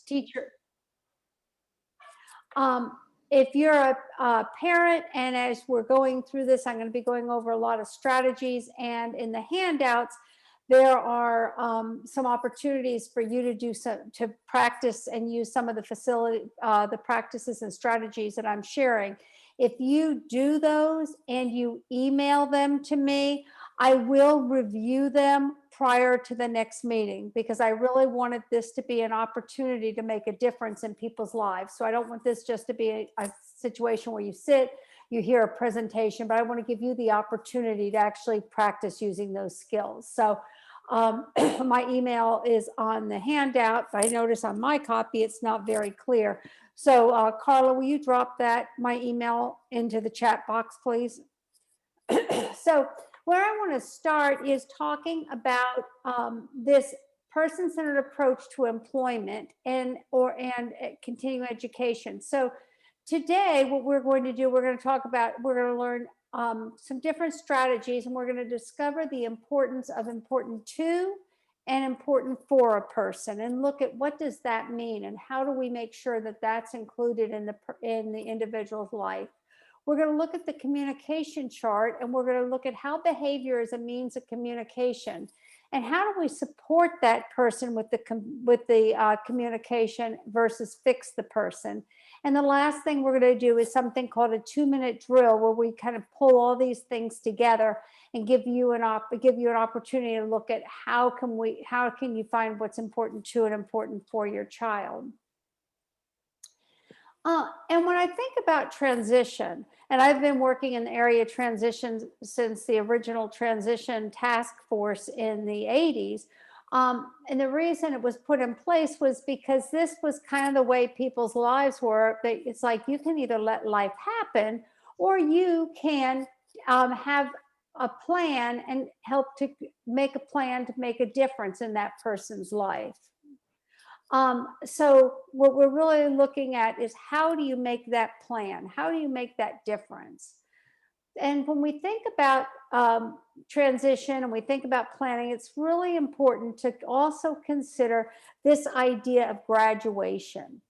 teacher. If you're a parent, and as we're going through this, I'm going to be going over a lot of strategies, and in the handouts, there are some opportunities for you to do some, to practice and use some of the practices and strategies that I'm sharing. If you do those and you email them to me, I will review them prior to the next meeting, because I really wanted this to be an opportunity to make a difference in people's lives. So I don't want this just to be a situation where you sit, you hear a presentation, but I want to give you the opportunity to actually practice using those skills. So my email is on the handout, but I notice on my copy it's not very clear. So Carla, will you drop my email into the chat box, please? So where I want to start is talking about this person-centered approach to employment and continuing education. So today, what we're going to do, we're going to learn some different strategies, and we're going to discover the importance of important to and important for a person, and look at what does that mean, and how do we make sure that that's included in the individual's life. We're going to look at the communication chart, and we're going to look at how behavior is a means of communication, and how do we support that person with the communication versus fix the person. And the last thing we're going to do is something called a 2-minute drill, where we kind of pull all these things together and give you an opportunity to look at how can you find what's important to and important for your child. And when I think about transition, and I've been working in the area of transition since the original transition task force in the 80s. And the reason it was put in place was because this was kind of the way people's lives were. It's like you can either let life happen, or you can have a plan and help to make a plan to make a difference in that person's life. So what we're really looking at is, how do you make that plan? How do you make that difference? And when we think about transition and we think about planning, it's really important to also consider this idea of graduation,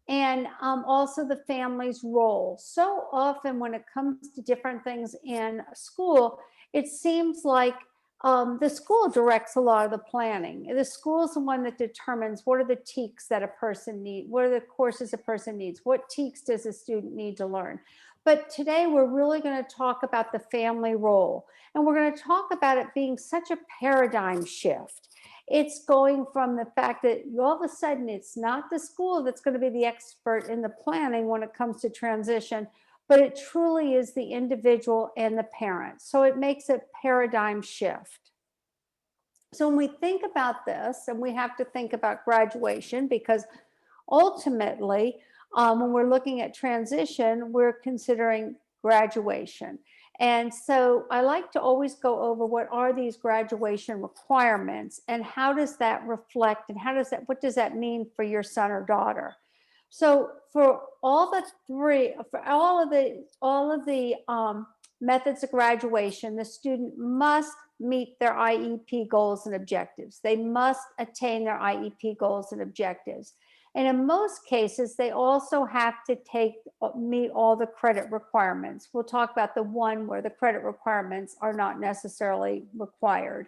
and also the family's role. So often when it comes to different things in school, it seems like the school directs a lot of the planning. The school is the one that determines what are the TEKS that a person needs, what are the courses a person needs, what TEKS does a student need to learn. But today we're really going to talk about the family role, and we're going to talk about it being such a paradigm shift. It's going from the fact that all of a sudden it's not the school that's going to be the expert in the planning when it comes to transition, but it truly is the individual and the parents. So it makes a paradigm shift. So when we think about this, and we have to think about graduation, because ultimately, when we're looking at transition, we're considering graduation. And so I like to always go over what are these graduation requirements, and how does that reflect, and what does that mean for your son or daughter? So for all of the methods of graduation, the student must meet their IEP goals and objectives. They must attain their IEP goals and objectives. And in most cases, they also have to meet all the credit requirements. We'll talk about the one where the credit requirements are not necessarily required.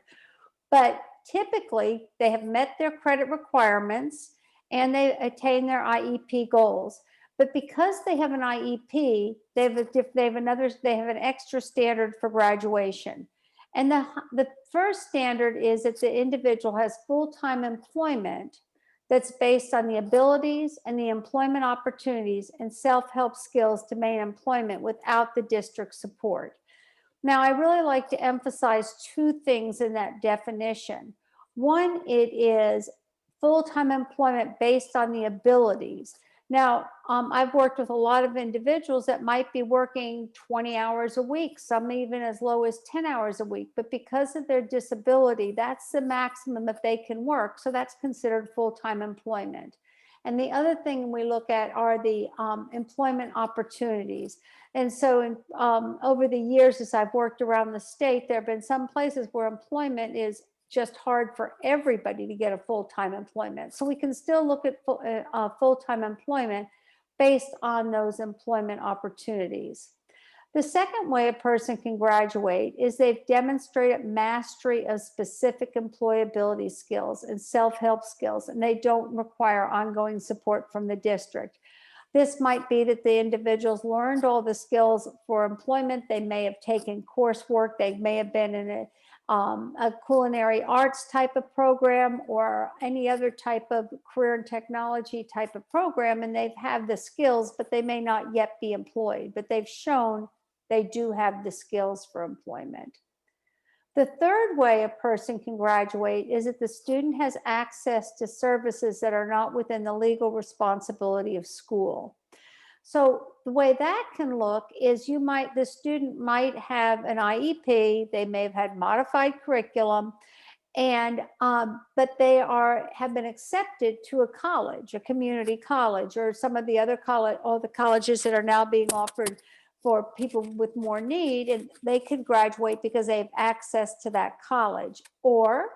But typically, they have met their credit requirements and they attain their IEP goals. But because they have an IEP, they have an extra standard for graduation. And the first standard is that the individual has full-time employment that's based on the abilities and the employment opportunities and self-help skills to maintain employment without the district support. Now, I really like to emphasize two things in that definition. One, it is full-time employment based on the abilities. Now, I've worked with a lot of individuals that might be working 20 hours a week, some even as low as 10 hours a week, but because of their disability, that's the maximum that they can work. So that's considered full-time employment. And the other thing we look at are the employment opportunities. And so over the years, as I've worked around the state, there have been some places where employment is just hard for everybody to get a full-time employment. So we can still look at full-time employment based on those employment opportunities. The second way a person can graduate is they've demonstrated mastery of specific employability skills and self-help skills, and they don't require ongoing support from the district. This might be that the individuals learned all the skills for employment. They may have taken coursework. They may have been in a culinary arts type of program or any other type of career and technology type of program, and they've had the skills, but they may not yet be employed, but they've shown they do have the skills for employment. The third way a person can graduate is that the student has access to services that are not within the legal responsibility of school. So the way that can look is the student might have an IEP, they may have had modified curriculum, and but they have been accepted to a college, a community college, or some of the other all the colleges that are now being offered for people with more need, and they could graduate because they have access to that college. Or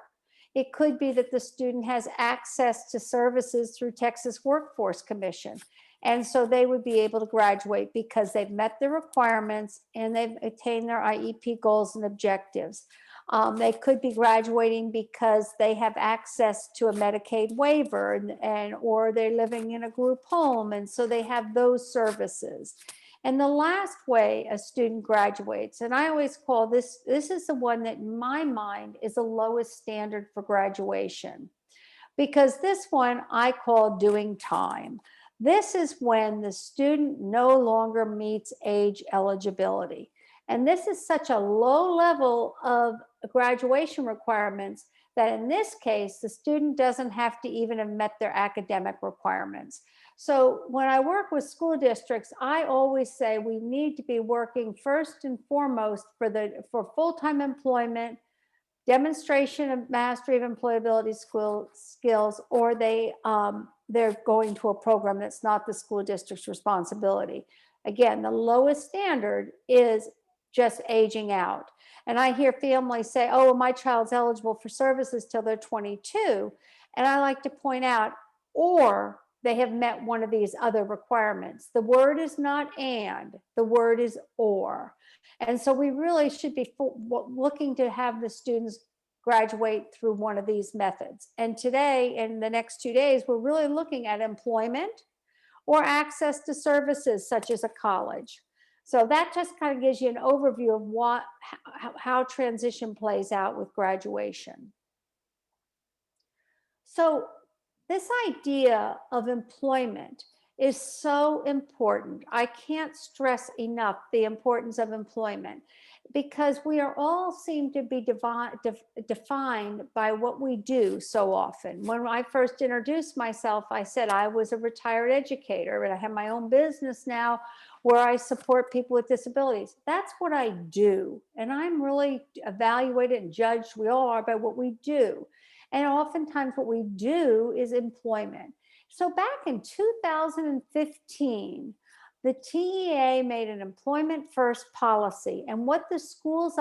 it could be that the student has access to services through Texas Workforce Commission. And so they would be able to graduate because they've met the requirements and they've attained their IEP goals and objectives. They could be graduating because they have access to a Medicaid waiver or they're living in a group home. And so they have those services. And the last way a student graduates, and I always call this is the one that in my mind is the lowest standard for graduation, because this one I call doing time. This is when the student no longer meets age eligibility. And this is such a low level of graduation requirements that in this case, the student doesn't have to even have met their academic requirements. So when I work with school districts, I always say we need to be working first and foremost for full-time employment, demonstration of mastery of employability skills, or they're going to a program that's not the school district's responsibility. Again, the lowest standard is just aging out. And I hear families say, oh, well, my child's eligible for services till they're 22. And I like to point out, or they have met one of these other requirements. The word is not and, the word is or. And so we really should be looking to have the students graduate through one of these methods. And today, in the next 2 days, we're really looking at employment or access to services such as a college. So that just kind of gives you an overview of how transition plays out with graduation. So this idea of employment is so important. I can't stress enough the importance of employment, because we are all seem to be defined by what we do so often. When I first introduced myself, I said I was a retired educator, and I have my own business now where I support people with disabilities. That's what I do. And I'm really evaluated and judged, we all are, by what we do. And oftentimes what we do is employment. So back in 2015, the TEA made an employment first policy, and what the school's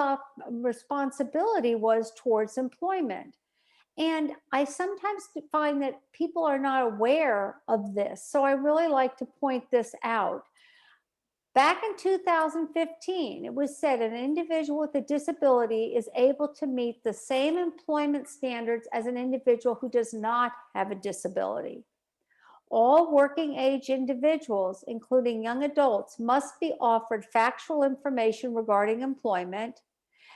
responsibility was towards employment. And I sometimes find that people are not aware of this. So I really like to point this out. Back in 2015, it was said an individual with a disability is able to meet the same employment standards as an individual who does not have a disability. All working age individuals, including young adults, must be offered factual information regarding employment,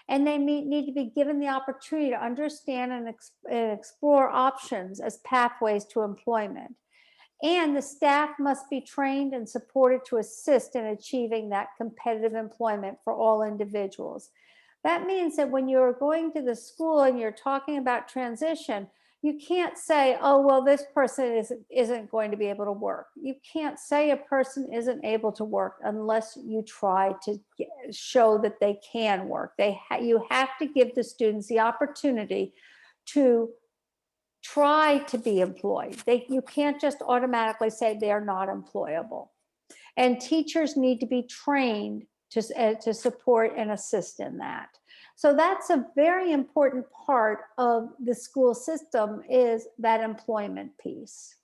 and they need to be given the opportunity to understand and explore options as pathways to employment. And the staff must be trained and supported to assist in achieving that competitive employment for all individuals. That means that when you're going to the school and you're talking about transition, you can't say, oh, well, this person isn't going to be able to work. You can't say a person isn't able to work unless you try to show that they can work. You have to give the students the opportunity to try to be employed. You can't just automatically say they're not employable. And teachers need to be trained to support and assist in that. So that's a very important part of the school system, is that employment piece.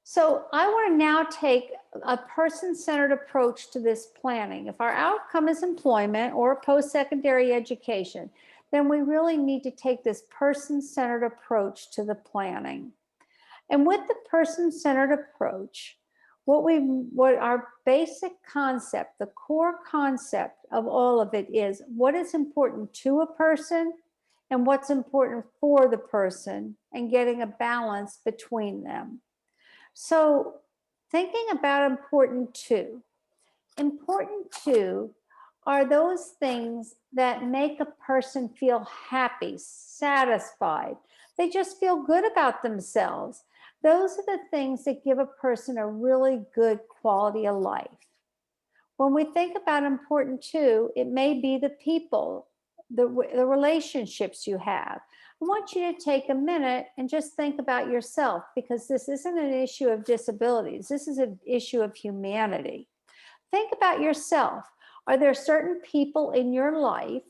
So I want to now take a person-centered approach to this planning. If our outcome is employment or post-secondary education, then we really need to take this person-centered approach to the planning. And with the person-centered approach, what our basic concept, the core concept of all of it, is what is important to a person and what's important for the person, and getting a balance between them. So thinking about important to are those things that make a person feel happy, satisfied. They just feel good about themselves. Those are the things that give a person a really good quality of life. When we think about important to, it may be the people, the relationships you have. I want you to take a minute and just think about yourself, because this isn't an issue of disabilities. This is an issue of humanity. Think about yourself. Are there certain people in your life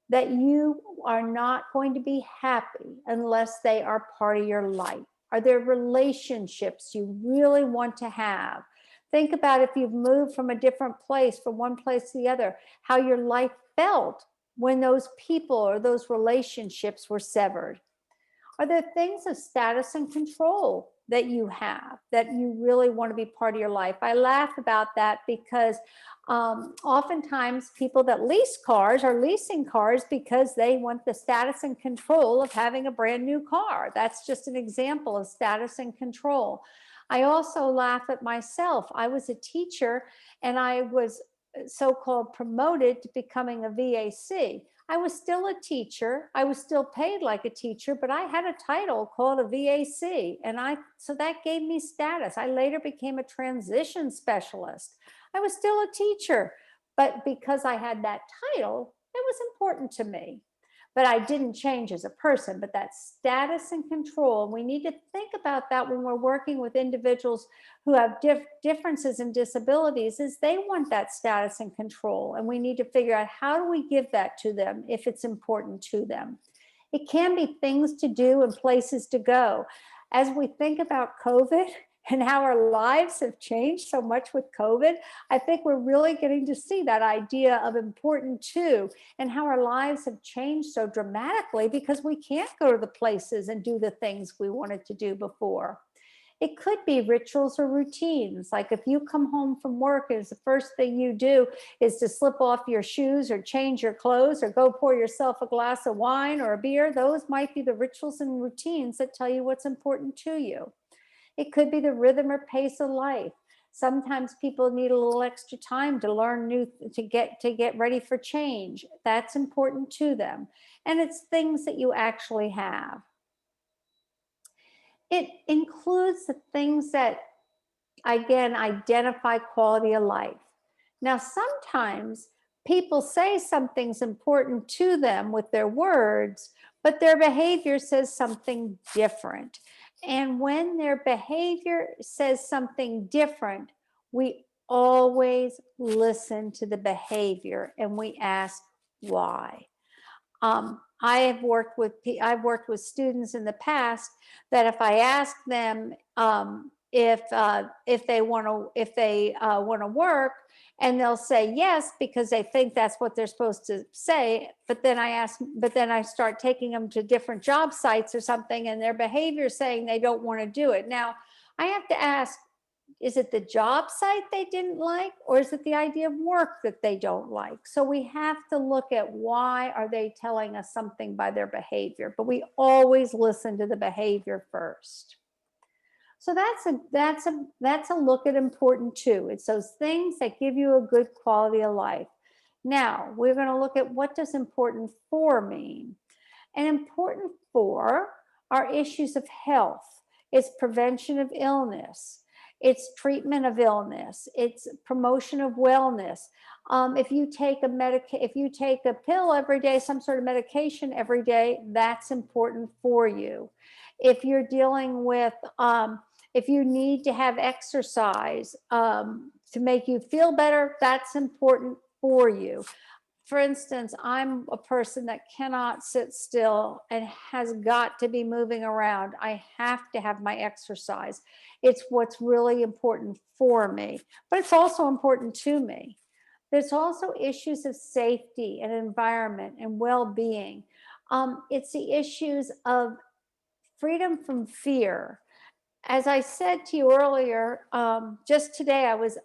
that you are not going to be happy unless they are part of your life? Are there relationships you really want to have? Think about if you've moved from a different place, from one place to the other, how your life felt when those people or those relationships were severed. Are there things of status and control that you have that you really want to be part of your life? I laugh about that because oftentimes people that lease cars are leasing cars because they want the status and control of having a brand new car. That's just an example of status and control. I also laugh at myself. I was a teacher and I was so-called promoted to becoming a VAC. I was still a teacher. I was still paid like a teacher, but I had a title called a VAC, so that gave me status. I later became a transition specialist. I was still a teacher, but because I had that title, it was important to me. But I didn't change as a person. But that status and control, we need to think about that when we're working with individuals who have differences in disabilities, is they want that status and control. And we need to figure out, how do we give that to them if it's important to them? It can be things to do and places to go. As we think about COVID and how our lives have changed so much with COVID, I think we're really getting to see that idea of important to, and how our lives have changed so dramatically because we can't go to the places and do the things we wanted to do before. It could be rituals or routines. Like if you come home from work and the first thing you do is to slip off your shoes or change your clothes or go pour yourself a glass of wine or a beer, those might be the rituals and routines that tell you what's important to you. It could be the rhythm or pace of life. Sometimes people need a little extra time to learn to get ready for change. That's important to them. And it's things that you actually have. It includes the things that, again, identify quality of life. Now, sometimes people say something's important to them with their words, but their behavior says something different. And when their behavior says something different, we always listen to the behavior and we ask why. I've worked with students in the past that if I ask them if they want to work, and they'll say yes because they think that's what they're supposed to say, but then I start taking them to different job sites or something, and their behavior is saying they don't want to do it. Now I have to ask, is it the job site they didn't like, or is it the idea of work that they don't like? So we have to look at, why are they telling us something by their behavior? But we always listen to the behavior first. So that's a look at important to. It's those things that give you a good quality of life. Now we're going to look at, what does important for mean? And important for are issues of health. It's prevention of illness. It's treatment of illness. It's promotion of wellness. If you take a pill every day, some sort of medication every day, that's important for you. If you're dealing with If you need to have exercise to make you feel better, that's important for you. For instance, I'm a person that cannot sit still and has got to be moving around. I have to have my exercise. It's what's really important for me, but it's also important to me. There's also issues of safety and environment and well-being. It's the issues of freedom from fear. As I said to you earlier, just today I was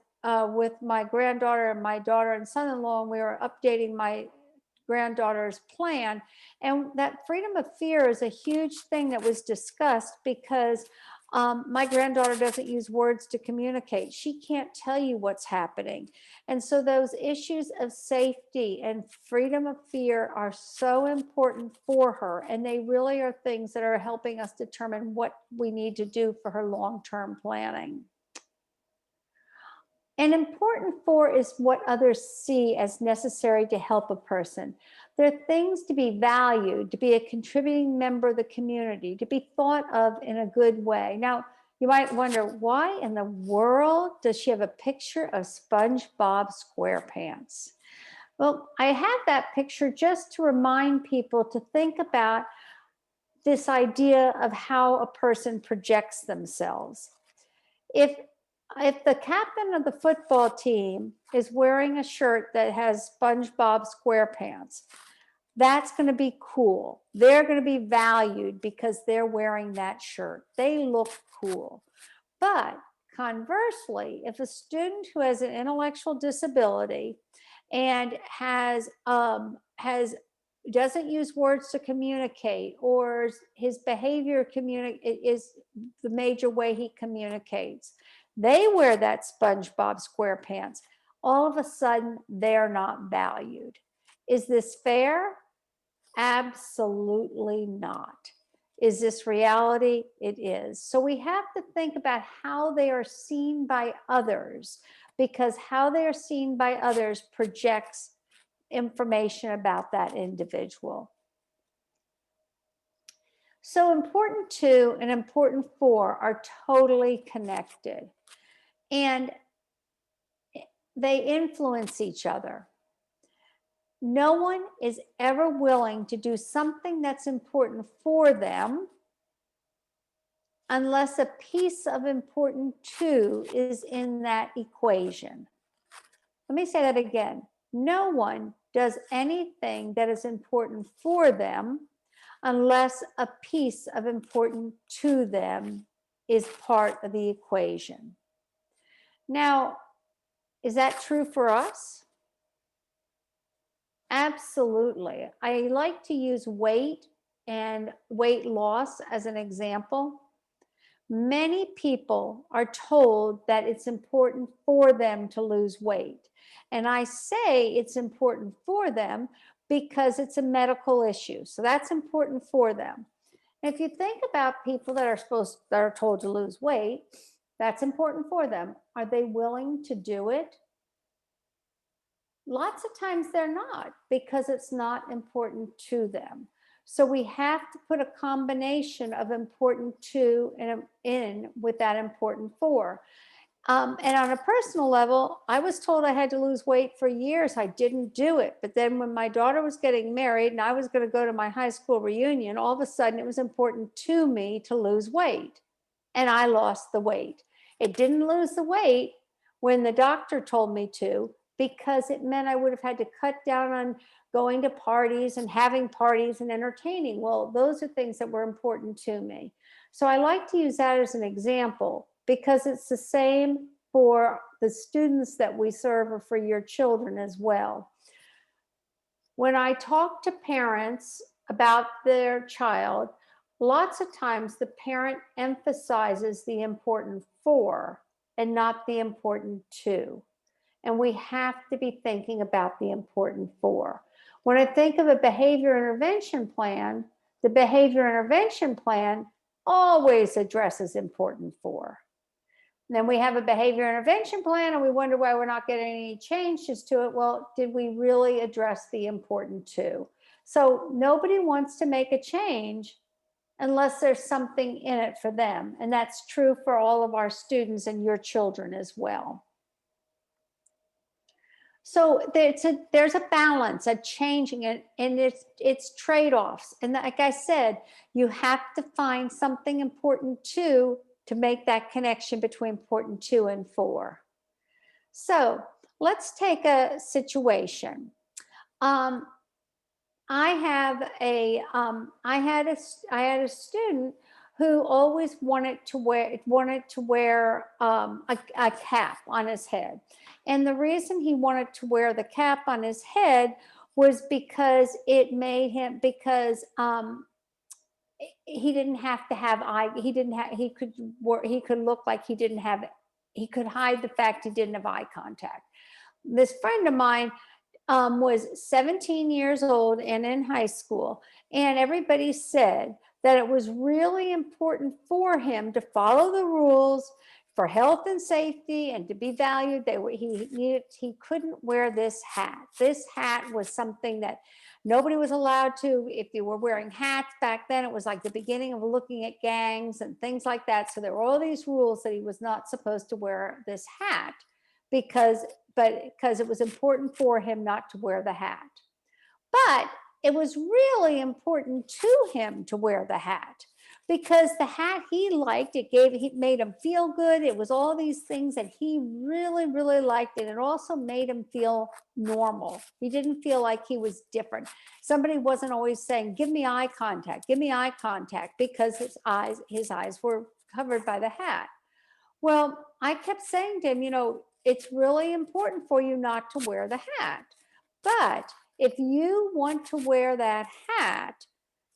with my granddaughter and my daughter and son-in-law, and we were updating my granddaughter's plan. And that freedom of fear is a huge thing that was discussed because my granddaughter doesn't use words to communicate. She can't tell you what's happening. And so those issues of safety and freedom of fear are so important for her. And they really are things that are helping us determine what we need to do for her long-term planning. And important for is what others see as necessary to help a person. There are things to be valued, to be a contributing member of the community, to be thought of in a good way. Now, you might wonder, why in the world does she have a picture of SpongeBob SquarePants? Well, I have that picture just to remind people to think about this idea of how a person projects themselves. If the captain of the football team is wearing a shirt that has SpongeBob SquarePants, that's going to be cool. They're going to be valued because they're wearing that shirt. They look cool. But conversely, if a student who has an intellectual disability and doesn't use words to communicate, or his behavior is the major way he communicates, they wear that SpongeBob SquarePants, all of a sudden they're not valued. Is this fair? Absolutely not. Is this reality? It is. So we have to think about how they are seen by others, because how they are seen by others projects information about that individual. So important to and important for are totally connected, and they influence each other. No one is ever willing to do something that's important for them unless a piece of important to is in that equation. Let me say that again. No one does anything that is important for them unless a piece of important to them is part of the equation. Now, is that true for us? Absolutely. I like to use weight and weight loss as an example. Many people are told that it's important for them to lose weight. And I say it's important for them because it's a medical issue. So that's important for them. And if you think about people that are told to lose weight, that's important for them. Are they willing to do it? Lots of times they're not, because it's not important to them. So we have to put a combination of important to and in with that important for. And on a personal level, I was told I had to lose weight for years. I didn't do it. But then when my daughter was getting married and I was going to go to my high school reunion, all of a sudden it was important to me to lose weight. And I lost the weight. It didn't lose the weight when the doctor told me to, because it meant I would have had to cut down on going to parties and having parties and entertaining. Well, those are things that were important to me. So I like to use that as an example, because it's the same for the students that we serve or for your children as well. When I talk to parents about their child, lots of times the parent emphasizes the important for and not the important to. And we have to be thinking about the important for. When I think of a behavior intervention plan, the behavior intervention plan always addresses important for. And then we have a behavior intervention plan and we wonder why we're not getting any changes to it. Well, did we really address the important to? So nobody wants to make a change unless there's something in it for them. And that's true for all of our students and your children as well. So there's a balance, a changing it, and it's trade-offs. And like I said, you have to find something important too to make that connection between important 2 and 4. So let's take a situation. I had a student who always wanted to wear a cap on his head, and the reason he wanted to wear the cap on his head was because it made him he didn't have to have eye he could look like he could hide the fact he didn't have eye contact. This friend of mine was 17 years old and in high school, and everybody said that it was really important for him to follow the rules for health and safety and to be valued. He couldn't wear this hat. This hat was something that nobody was allowed to. If you were wearing hats back then, it was like the beginning of looking at gangs and things like that. So there were all these rules that he was not supposed to wear this hat because it was important for him not to wear the hat. But it was really important to him to wear the hat because the hat he liked, it made him feel good. It was all these things that he really, really liked. And it also made him feel normal. He didn't feel like he was different. Somebody wasn't always saying, give me eye contact, because his eyes were covered by the hat. Well, I kept saying to him, it's really important for you not to wear the hat. But if you want to wear that hat,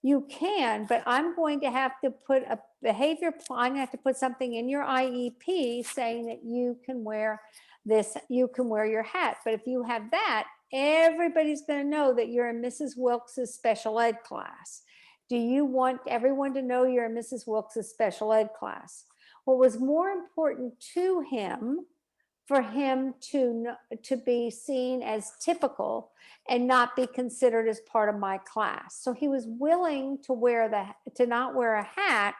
you can, but I'm going to have to put a behavior plan. I'm going to have to put something in your IEP saying that you can wear your hat. But if you have that, everybody's going to know that you're in Mrs. Wilkes's special ed class. Do you want everyone to know you're in Mrs. Wilkes's special ed class? What was more important to him, for him to be seen as typical and not be considered as part of my class. So he was willing to not wear a hat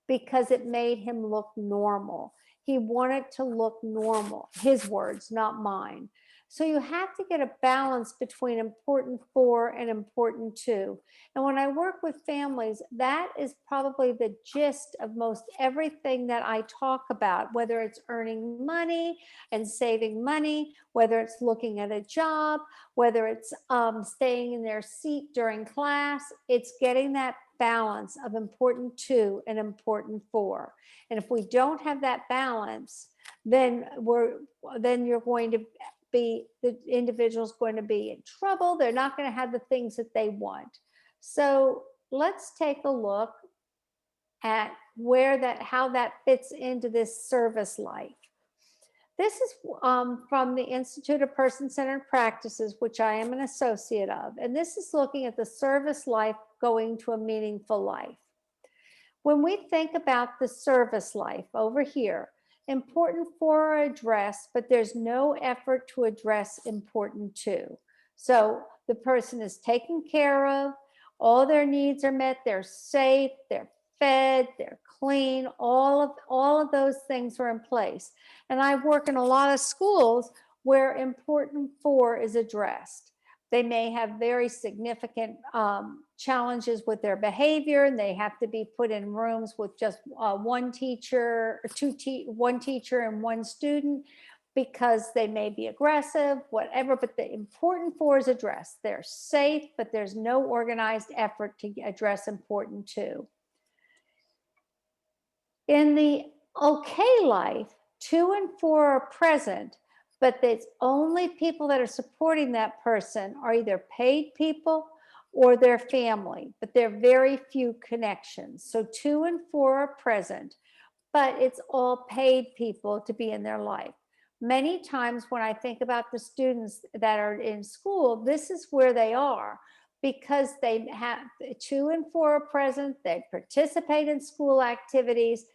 because it made him look normal. He wanted to look normal, his words, not mine. So you have to get a balance between important 4 and important 2. And when I work with families, that is probably the gist of most everything that I talk about, whether it's earning money and saving money, whether it's looking at a job, whether it's staying in their seat during class. It's getting that balance of important 2 and important 4. And if we don't have that balance, then the individual's going to be in trouble. They're not going to have the things that they want. So let's take a look at how that fits into this service life. This is from the Institute of Person-Centered Practices, which I am an associate of. And this is looking at the service life going to a meaningful life. When we think about the service life over here, important 4 are addressed, but there's no effort to address important 2. So the person is taken care of, all their needs are met, they're safe, they're fed, they're clean, all of those things are in place. And I work in a lot of schools where important 4 is addressed. They may have very significant challenges with their behavior, and they have to be put in rooms with just one teacher and one student because they may be aggressive, whatever, but the important 4 is addressed. They're safe, but there's no organized effort to address important 2. In the okay life, 2 and 4 are present, but it's only people that are supporting that person are either paid people or their family, but there are very few connections. So 2 and 4 are present, but it's all paid people to be in their life. Many times when I think about the students that are in school, this is where they are, because they have 2 and 4 are present, they participate in school activities,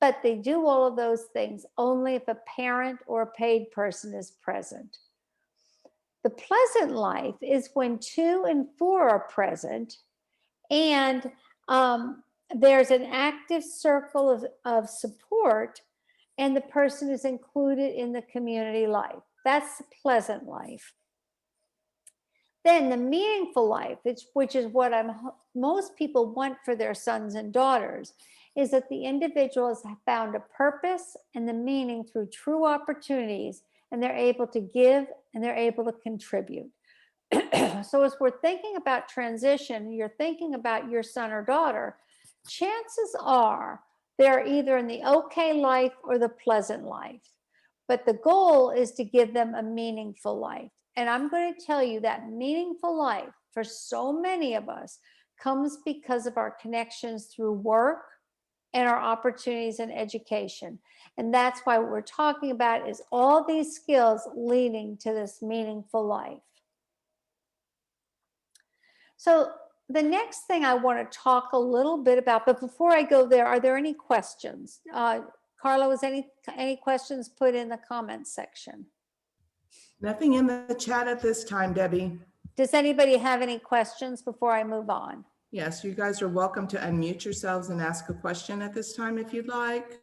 but they do all of those things only if a parent or a paid person is present. The pleasant life is when 2 and 4 are present, and There's an active circle of support, and the person is included in the community life. That's the pleasant life. Then the meaningful life, which is what most people want for their sons and daughters, is that the individuals have found a purpose and the meaning through true opportunities, and they're able to give and they're able to contribute. So as we're thinking about transition, you're thinking about your son or daughter, chances are they're either in the okay life or the pleasant life. But the goal is to give them a meaningful life. And I'm going to tell you that meaningful life for so many of us comes because of our connections through work and our opportunities in education. And that's why what we're talking about is all these skills leading to this meaningful life. So the next thing I want to talk a little bit about, but before I go there, are there any questions? Carla, was any questions put in the comments section? Nothing in the chat at this time, Debbie. Does anybody have any questions before I move on? Yes, you guys are welcome to unmute yourselves and ask a question at this time if you'd like.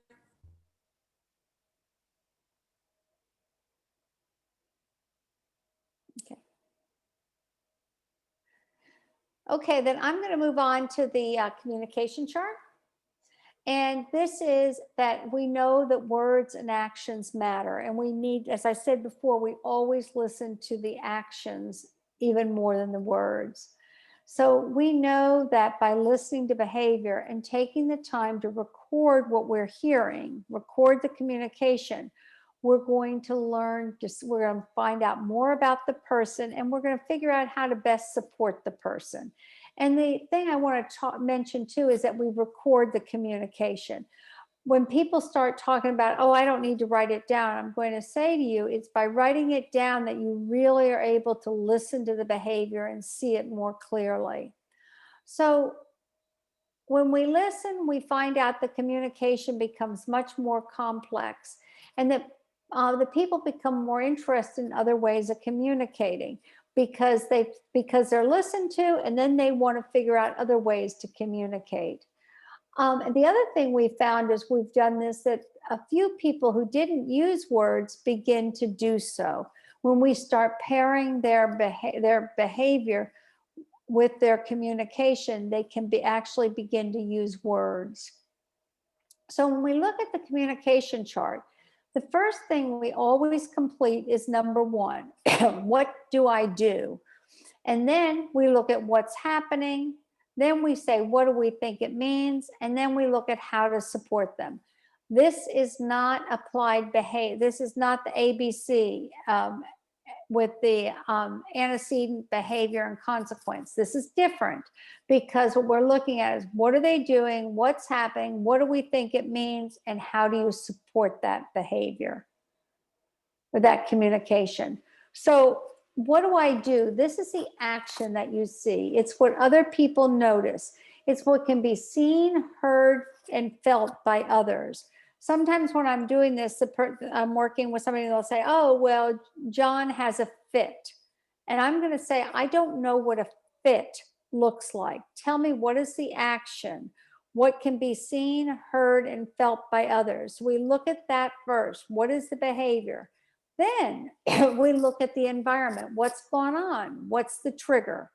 Okay, then I'm going to move on to the communication chart. And this is that we know that words and actions matter. And we need, as I said before, we always listen to the actions even more than the words. So we know that by listening to behavior and taking the time to record what we're hearing, record the communication, we're going to learn, we're going to find out more about the person, and we're going to figure out how to best support the person. And the thing I want to mention too is that we record the communication. When people start talking about, oh, I don't need to write it down, I'm going to say to you, it's by writing it down that you really are able to listen to the behavior and see it more clearly. So when we listen, we find out the communication becomes much more complex, and that the people become more interested in other ways of communicating because they're listened to, and then they want to figure out other ways to communicate. And the other thing we found is we've done this, that a few people who didn't use words begin to do so. When we start pairing their behavior with their communication, they can actually begin to use words. So when we look at the communication chart, the first thing we always complete is number one, what do I do? And then we look at what's happening. Then we say, what do we think it means? And then we look at how to support them. This is not applied behavior. This is not the ABC with the antecedent, behavior, and consequence. This is different because what we're looking at is what are they doing, what's happening, what do we think it means, and how do you support that behavior or that communication. So what do I do? This is the action that you see. It's what other people notice. It's what can be seen, heard, and felt by others. Sometimes when I'm doing this, I'm working with somebody, they'll say, oh, well, John has a fit. And I'm going to say, I don't know what a fit looks like. Tell me, what is the action? What can be seen, heard, and felt by others? We look at that first. What is the behavior? Then we look at the environment. What's going on? What's the trigger?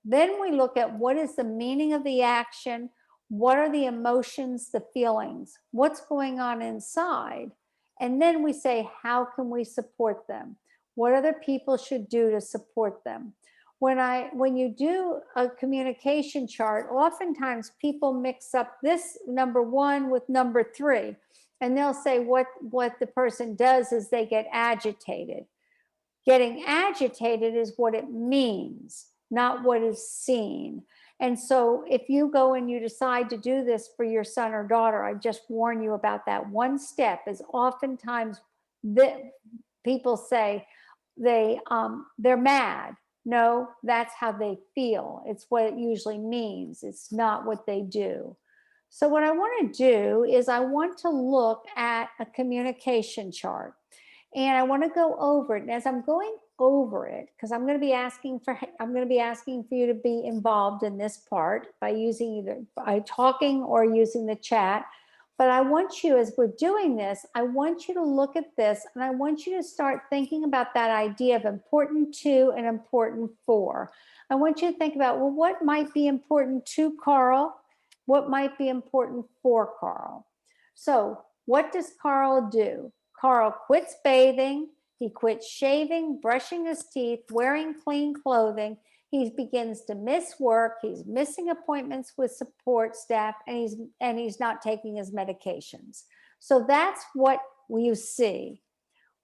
Then we look at what is the meaning of the action? What are the emotions, the feelings? What's going on inside? And then we say, how can we support them? What other people should do to support them? When you do a communication chart, oftentimes people mix up this number one with number three. And they'll say what the person does is they get agitated. Getting agitated is what it means, not what is seen. And so if you go and you decide to do this for your son or daughter, I just warn you about that. One step is oftentimes people say they're mad. No, that's how they feel. It's what it usually means. It's not what they do. So what I want to do is I want to look at a communication chart, and I want to go over it. And as I'm going over it, because I'm going to be asking for you to be involved in this part by using either by talking or using the chat. But I want you, as we're doing this, I want you to look at this and I want you to start thinking about that idea of important to and important for. I want you to think about, well, what might be important to Carl? What might be important for Carl? So what does Carl do? Carl quits bathing. He quits shaving, brushing his teeth, wearing clean clothing. He begins to miss work. He's missing appointments with support staff, and he's not taking his medications. So that's what you see.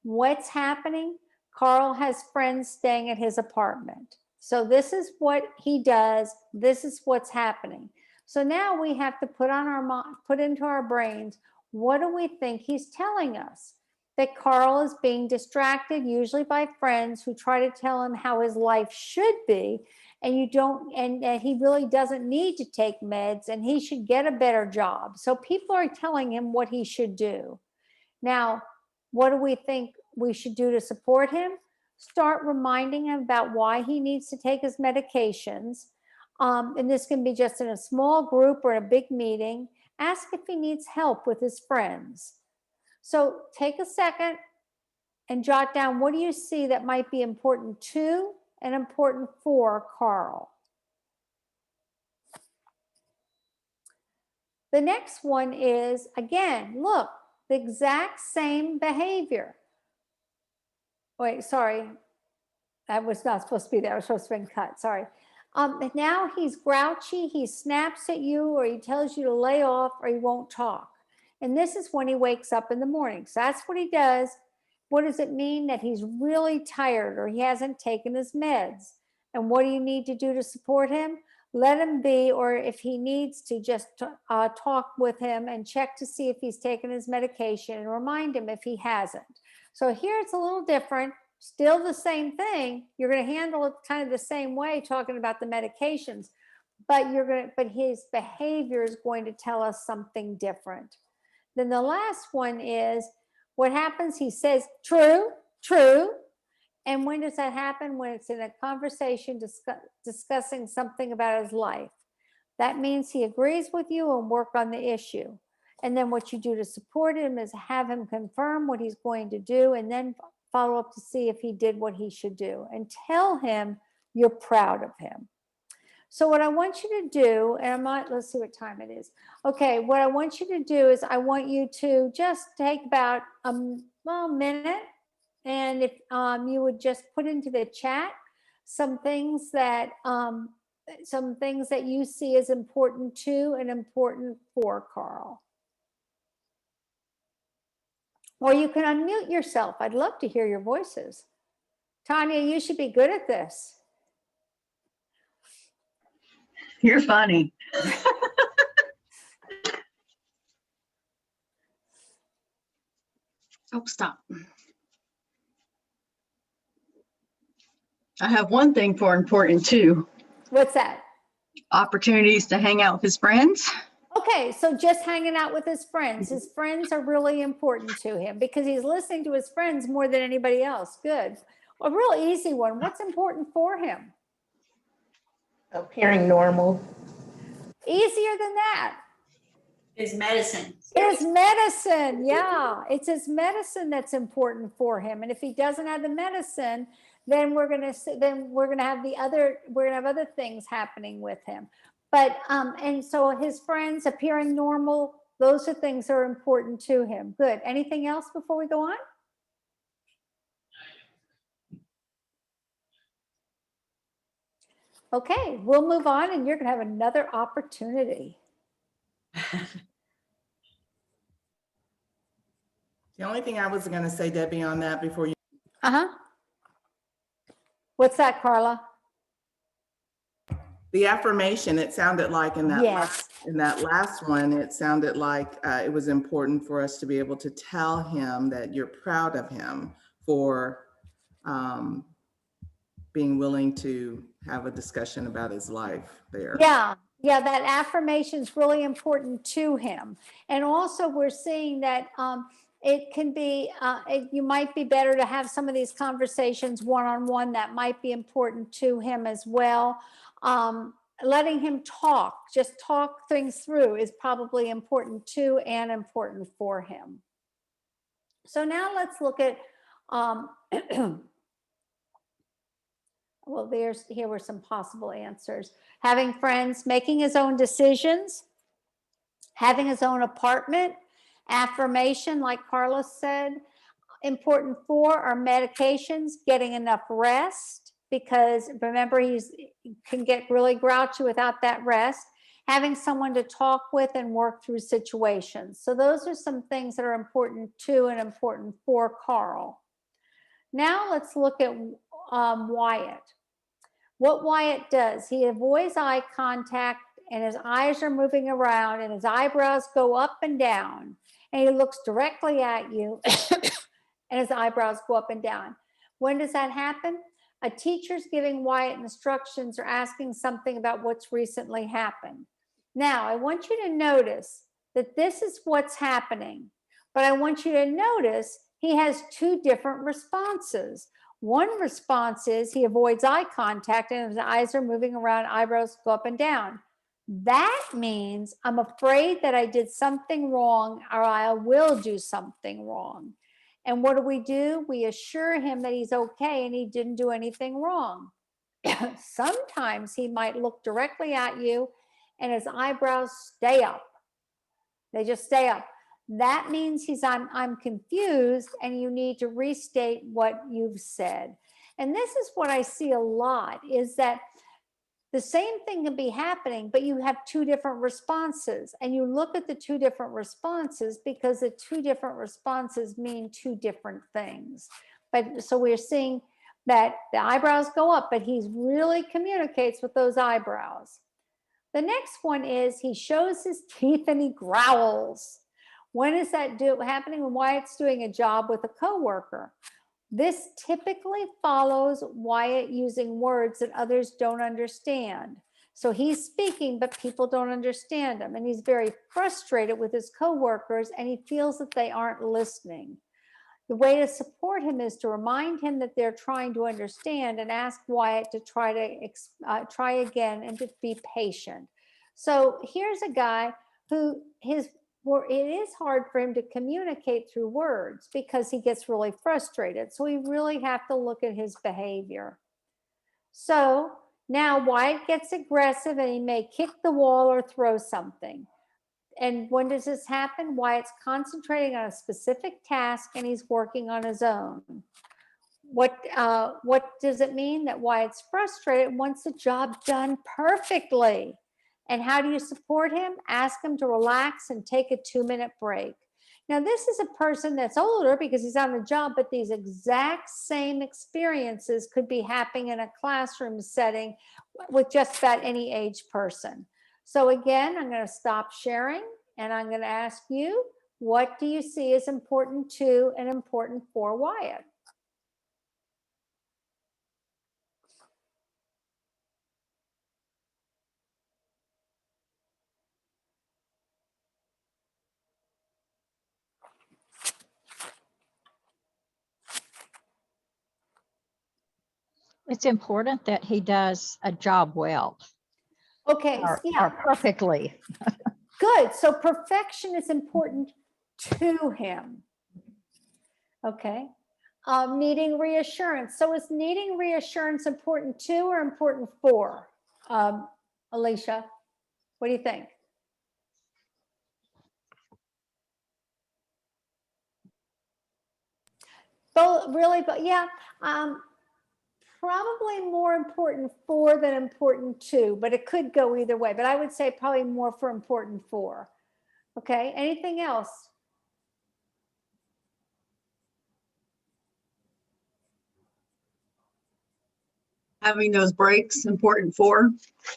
What's happening? Carl has friends staying at his apartment. So this is what he does. This is what's happening. So now we have to put into our brains, what do we think he's telling us? That Carl is being distracted, usually by friends who try to tell him how his life should be, and he really doesn't need to take meds, and he should get a better job. So people are telling him what he should do. Now, what do we think we should do to support him? Start reminding him about why he needs to take his medications. And this can be just in a small group or a big meeting. Ask if he needs help with his friends. So take a second and jot down, what do you see that might be important to and important for Carl? The next one is, again, look, the exact same behavior. Wait, sorry. That was not supposed to be there. I was supposed to have been cut. Sorry. Now he's grouchy. He snaps at you, or he tells you to lay off, or he won't talk. And this is when he wakes up in the morning. So that's what he does. What does it mean? That he's really tired or he hasn't taken his meds. And what do you need to do to support him? Let him be, or if he needs to, just talk with him and check to see if he's taken his medication and remind him if he hasn't. So here it's a little different, still the same thing. You're going to handle it kind of the same way, talking about the medications, but his behavior is going to tell us something different. Then the last one is, what happens? He says, true, true. And when does that happen? When it's in a conversation discussing something about his life. That means he agrees with you and work on the issue. And then what you do to support him is have him confirm what he's going to do, and then follow up to see if he did what he should do, and tell him you're proud of him. So what I want you to do, and let's see what time it is. Okay, what I want you to do is I want you to just take about a minute, and if you would just put into the chat some things that you see as important to and important for Carl. Or you can unmute yourself. I'd love to hear your voices. Tanya, you should be good at this. You're funny. Oh, stop. I have one thing for important too. What's that? Opportunities to hang out with his friends. Okay, so just hanging out with his friends. His friends are really important to him because he's listening to his friends more than anybody else. Good. A real easy one. What's important for him? Appearing normal. Easier than that. His medicine. His medicine. Yeah, it's his medicine that's important for him. And if he doesn't have the medicine, then we're gonna have other things happening with him. But and so his friends appearing normal, those are things that are important to him. Good. Anything else before we go on? Okay, we'll move on, and you're going to have another opportunity. The only thing I was going to say, Debbie, on that before you. What's that, Carla? The affirmation, it sounded like in that, Yes. in that last one, it sounded like it was important for us to be able to tell him that you're proud of him for being willing to have a discussion about his life there. Yeah, that affirmation is really important to him. And also we're seeing that it can be, you might be better to have some of these conversations one-on-one. That might be important to him as well. Letting him talk, just talk things through, is probably important too, and important for him. So now let's look at, well, here were some possible answers. Having friends, making his own decisions, having his own apartment, affirmation, like Carlos said. Important 4 are medications, getting enough rest, because remember, he can get really grouchy without that rest. Having someone to talk with and work through situations. So those are some things that are important to and important for Carl. Now let's look at Wyatt. What Wyatt does, he avoids eye contact, and his eyes are moving around, and his eyebrows go up and down, and he looks directly at you and his eyebrows go up and down. When does that happen? A teacher's giving Wyatt instructions or asking something about what's recently happened. Now, I want you to notice that this is what's happening, but I want you to notice he has 2 different responses. One response is he avoids eye contact and his eyes are moving around, eyebrows go up and down. That means I'm afraid that I did something wrong, or I will do something wrong. And what do? We assure him that he's okay and he didn't do anything wrong. Sometimes he might look directly at you and his eyebrows stay up. They just stay up. That means I'm confused, and you need to restate what you've said. And this is what I see a lot, is that the same thing can be happening, but you have 2 different responses, and you look at the 2 different responses because the 2 different responses mean 2 different things. But so we're seeing that the eyebrows go up, but he really communicates with those eyebrows. The next one is he shows his teeth and he growls. When is that happening? When Wyatt's doing a job with a coworker. This typically follows Wyatt using words that others don't understand. So he's speaking, but people don't understand him. And he's very frustrated with his coworkers, and he feels that they aren't listening. The way to support him is to remind him that they're trying to understand, and ask Wyatt to try again and to be patient. So here's a guy who it is hard for him to communicate through words because he gets really frustrated. So we really have to look at his behavior. So now Wyatt gets aggressive and he may kick the wall or throw something. And when does this happen? Wyatt's concentrating on a specific task and he's working on his own. What does it mean? That Wyatt's frustrated and wants the job done perfectly. And how do you support him? Ask him to relax and take a 2-minute break. Now, this is a person that's older because he's on the job, but these exact same experiences could be happening in a classroom setting with just about any age person. So again, I'm going to stop sharing and I'm going to ask you, what do you see as important to and important for Wyatt? It's important that he does a job well. Okay, or yeah, perfectly. good. So perfection is important to him. Okay. Needing reassurance. So is needing reassurance important to or important for? Alicia, what do you think? Both, really, but yeah, probably more important for than important to, but it could go either way. But I would say probably more for important for. Okay, anything else? Having those breaks important for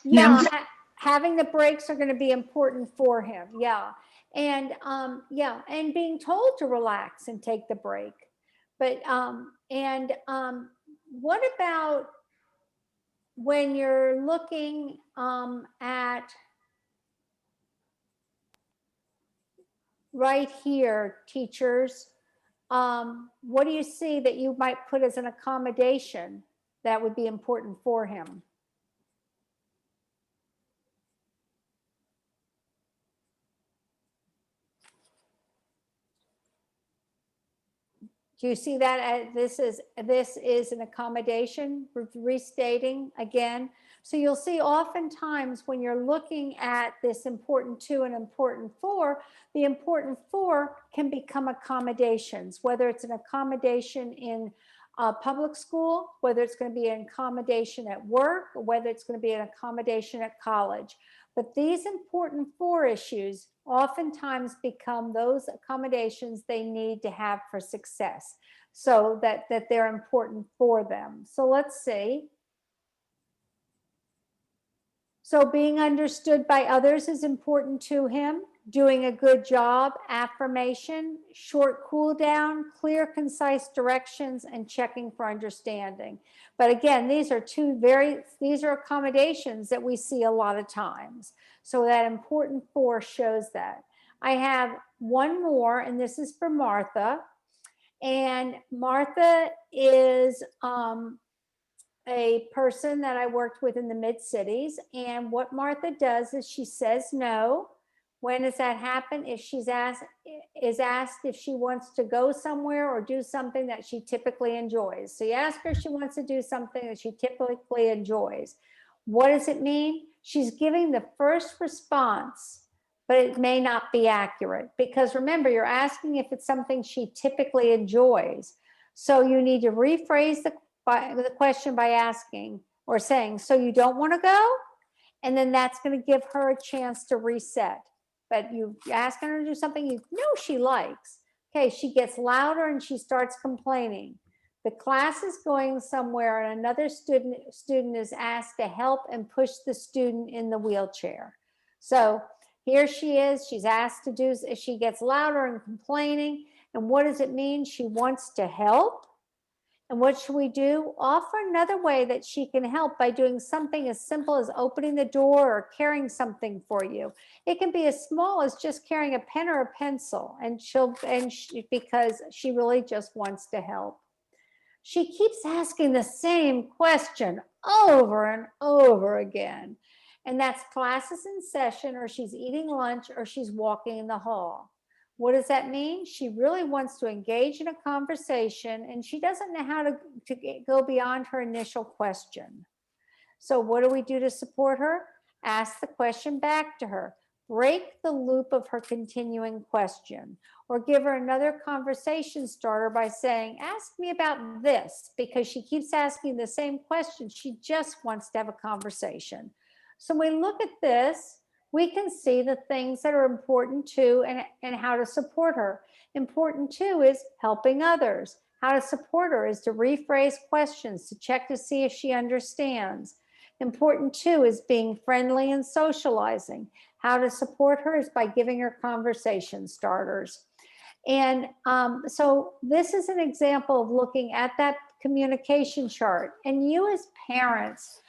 Yeah, him. having the breaks are going to be important for him. Yeah. And and being told to relax and take the break. But what about when you're looking at right here, teachers, what do you see that you might put as an accommodation that would be important for him? Do you see that? This is an accommodation, restating again. So you'll see oftentimes when you're looking at this important two and important four, the important four can become accommodations, whether it's an accommodation in public school, whether it's going to be an accommodation at work, or whether it's going to be an accommodation at college. But these important four issues oftentimes become those accommodations they need to have for success, so that they're important for them. So let's see. So being understood by others is important to him. Doing a good job, affirmation, short cool down, clear, concise directions, and checking for understanding. But again, these are accommodations that we see a lot of times. So that important four shows that. I have one more, and this is for Martha. And Martha is a person that I worked with in the mid-cities. And what Martha does is she says no. When does that happen? If she's asked if she wants to go somewhere or do something that she typically enjoys. So you ask her if she wants to do something that she typically enjoys. What does it mean? She's giving the first response, but it may not be accurate, because remember, you're asking if it's something she typically enjoys. So you need to rephrase the question by asking or saying, so you don't want to go? And then that's going to give her a chance to reset. But you asking her to do something you know she likes. Okay, she gets louder and she starts complaining. The class is going somewhere and another student is asked to help and push the student in the wheelchair. So here she is, she's asked to do, she gets louder and complaining. And what does it mean? She wants to help. And what should we do? Offer another way that she can help by doing something as simple as opening the door or carrying something for you. It can be as small as just carrying a pen or a pencil, and because she really just wants to help. She keeps asking the same question over and over again. And that's classes in session, or she's eating lunch, or she's walking in the hall. What does that mean? She really wants to engage in a conversation, and she doesn't know how to go beyond her initial question. So what do we do to support her? Ask the question back to her. Break the loop of her continuing question, or give her another conversation starter by saying, ask me about this, because she keeps asking the same question. She just wants to have a conversation. So when we look at this, we can see the things that are important to and how to support her. Important too is helping others. How to support her is to rephrase questions, to check to see if she understands. Important too is being friendly and socializing. How to support her is by giving her conversation starters. And so this is an example of looking at that communication chart. And you as parents,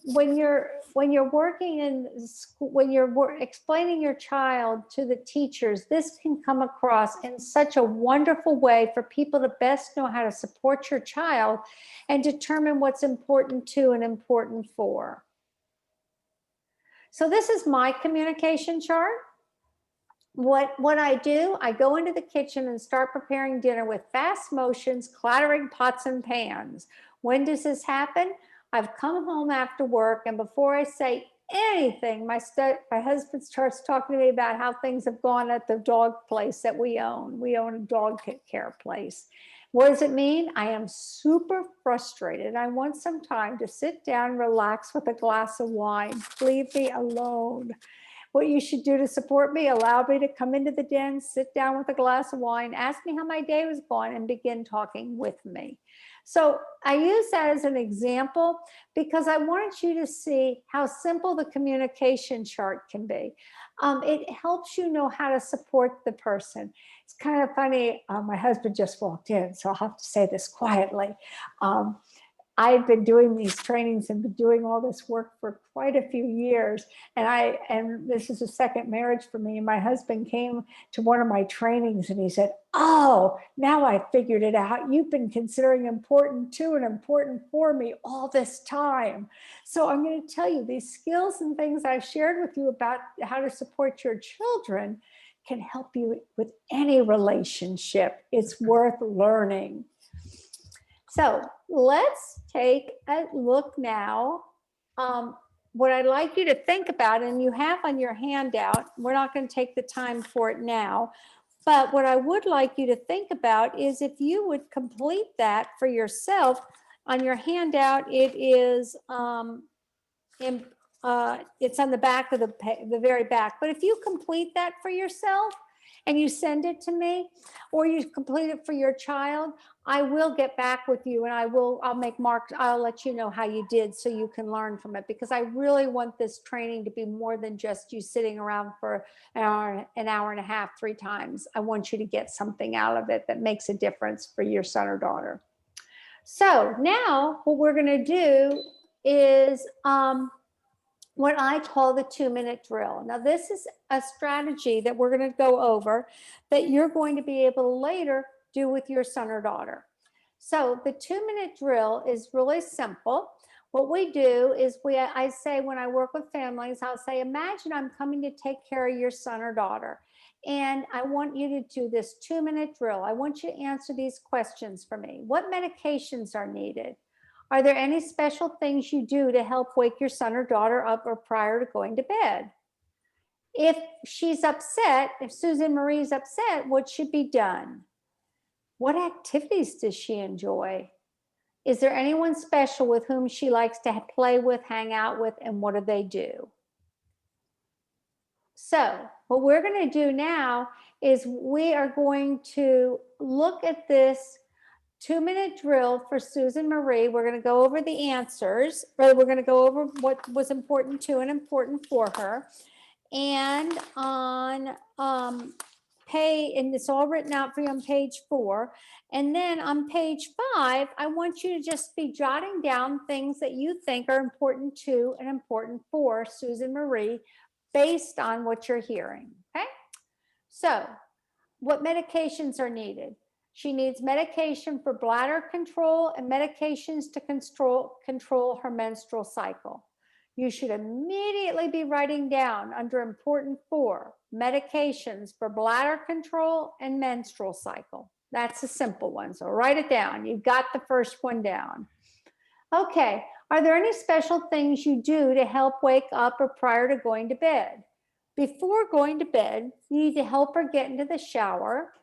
when you're working in school, when you're explaining your child to the teachers, this can come across in such a wonderful way for people to best know how to support your child and determine what's important to and important for. So this is my communication chart. What I do, I go into the kitchen and start preparing dinner with fast motions, clattering pots and pans. When does this happen? I've come home after work, and before I say anything, my husband starts talking to me about how things have gone at the dog place that we own. We own a dog care place. What does it mean? I am super frustrated. I want some time to sit down and relax with a glass of wine. Leave me alone. What you should do to support me, allow me to come into the den, sit down with a glass of wine, ask me how my day was going, and begin talking with me. So I use that as an example because I wanted you to see how simple the communication chart can be. It helps you know how to support the person. It's kind of funny. My husband just walked in, so I'll have to say this quietly. I've been doing these trainings and been doing all this work for quite a few years. And this is a second marriage for me. And my husband came to one of my trainings and he said, "Oh, now I figured it out. You've been considering important to and important for me all this time." So I'm going to tell you these skills and things I've shared with you about how to support your children can help you with any relationship. It's worth learning. So let's take a look now. What I'd like you to think about, and you have on your handout, we're not going to take the time for it now, but what I would like you to think about is if you would complete that for yourself. On your handout, it is it's on the back of the very back. But if you complete that for yourself and you send it to me, or you complete it for your child, I will get back with you and I'll make marks. I'll let you know how you did so you can learn from it, because I really want this training to be more than just you sitting around for an hour and a half, 3 times. I want you to get something out of it that makes a difference for your son or daughter. So now what we're going to do is what I call the 2-minute drill. Now, this is a strategy that we're going to go over that you're going to be able to later do with your son or daughter. So the 2-minute drill is really simple. What we do is I say, when I work with families, I'll say, imagine I'm coming to take care of your son or daughter. And I want you to do this 2-minute drill. I want you to answer these questions for me. What medications are needed? Are there any special things you do to help wake your son or daughter up or prior to going to bed? If she's upset, if Susan Marie's upset, what should be done? What activities does she enjoy? Is there anyone special with whom she likes to play with, hang out with, and what do they do? So what we're going to do now is we are going to look at this 2-minute drill for Susan Marie. We're going to go over the answers, or we're going to go over what was important to and important for her. And on and it's all written out for you on page 4. And then on page 5, I want you to just be jotting down things that you think are important to and important for Susan Marie based on what you're hearing. Okay. So what medications are needed? She needs medication for bladder control and medications to control her menstrual cycle. You should immediately be writing down under important 4, medications for bladder control and menstrual cycle. That's a simple one. So write it down. You've got the first one down. Okay. Are there any special things you do to help wake up or prior to going to bed? Before going to bed, you need to help her get into the shower.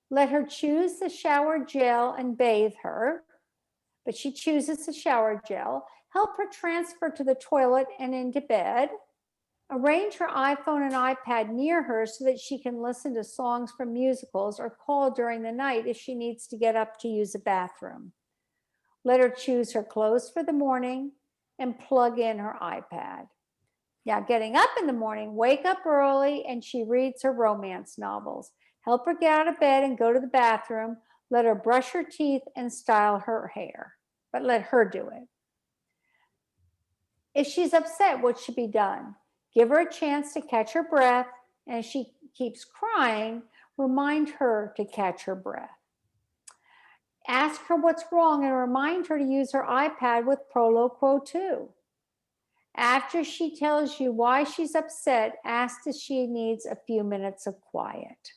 Let her choose the shower gel and bathe her, but she chooses the shower gel. Help her transfer to the toilet and into bed. Arrange her iPhone and iPad near her so that she can listen to songs from musicals or call during the night if she needs to get up to use a bathroom. Let her choose her clothes for the morning and plug in her iPad. Now, getting up in the morning, wake up early and she reads her romance novels. Help her get out of bed and go to the bathroom. Let her brush her teeth and style her hair, but let her do it. If she's upset, what should be done? Give her a chance to catch her breath, and if she keeps crying, remind her to catch her breath. Ask her what's wrong and remind her to use her iPad with Proloquo 2. After she tells you why she's upset, ask if she needs a few minutes of quiet.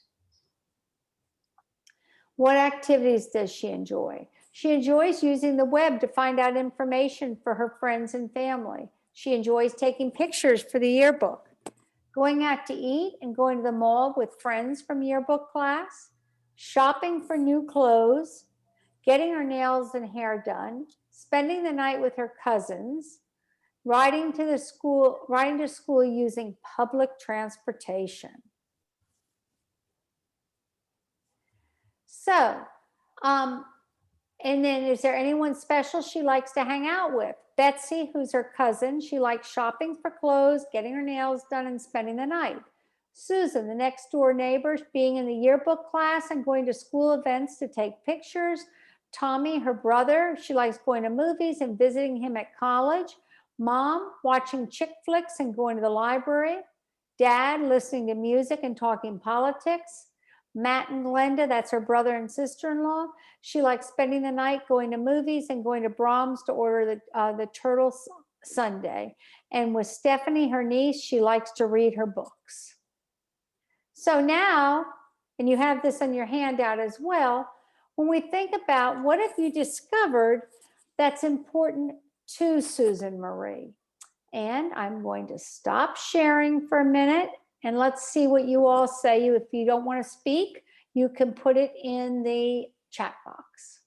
What activities does she enjoy? She enjoys using the web to find out information for her friends and family. She enjoys taking pictures for the yearbook, going out to eat and going to the mall with friends from yearbook class, shopping for new clothes, getting her nails and hair done, spending the night with her cousins, riding to school using public transportation. So, and then is there anyone special she likes to hang out with? Betsy, who's her cousin, she likes shopping for clothes, getting her nails done, and spending the night. Susan, the next door neighbor, being in the yearbook class and going to school events to take pictures. Tommy, her brother, she likes going to movies and visiting him at college. Mom, watching chick flicks and going to the library. Dad, listening to music and talking politics. Matt and Glenda, that's her brother and sister-in-law. She likes spending the night going to movies and going to Brahms to order the turtle sundae. And with Stephanie, her niece, she likes to read her books. So now, and you have this on your handout as well, when we think about what have you discovered that's important to Susan Marie? And I'm going to stop sharing for a minute and let's see what you all say. If you don't want to speak, you can put it in the chat box.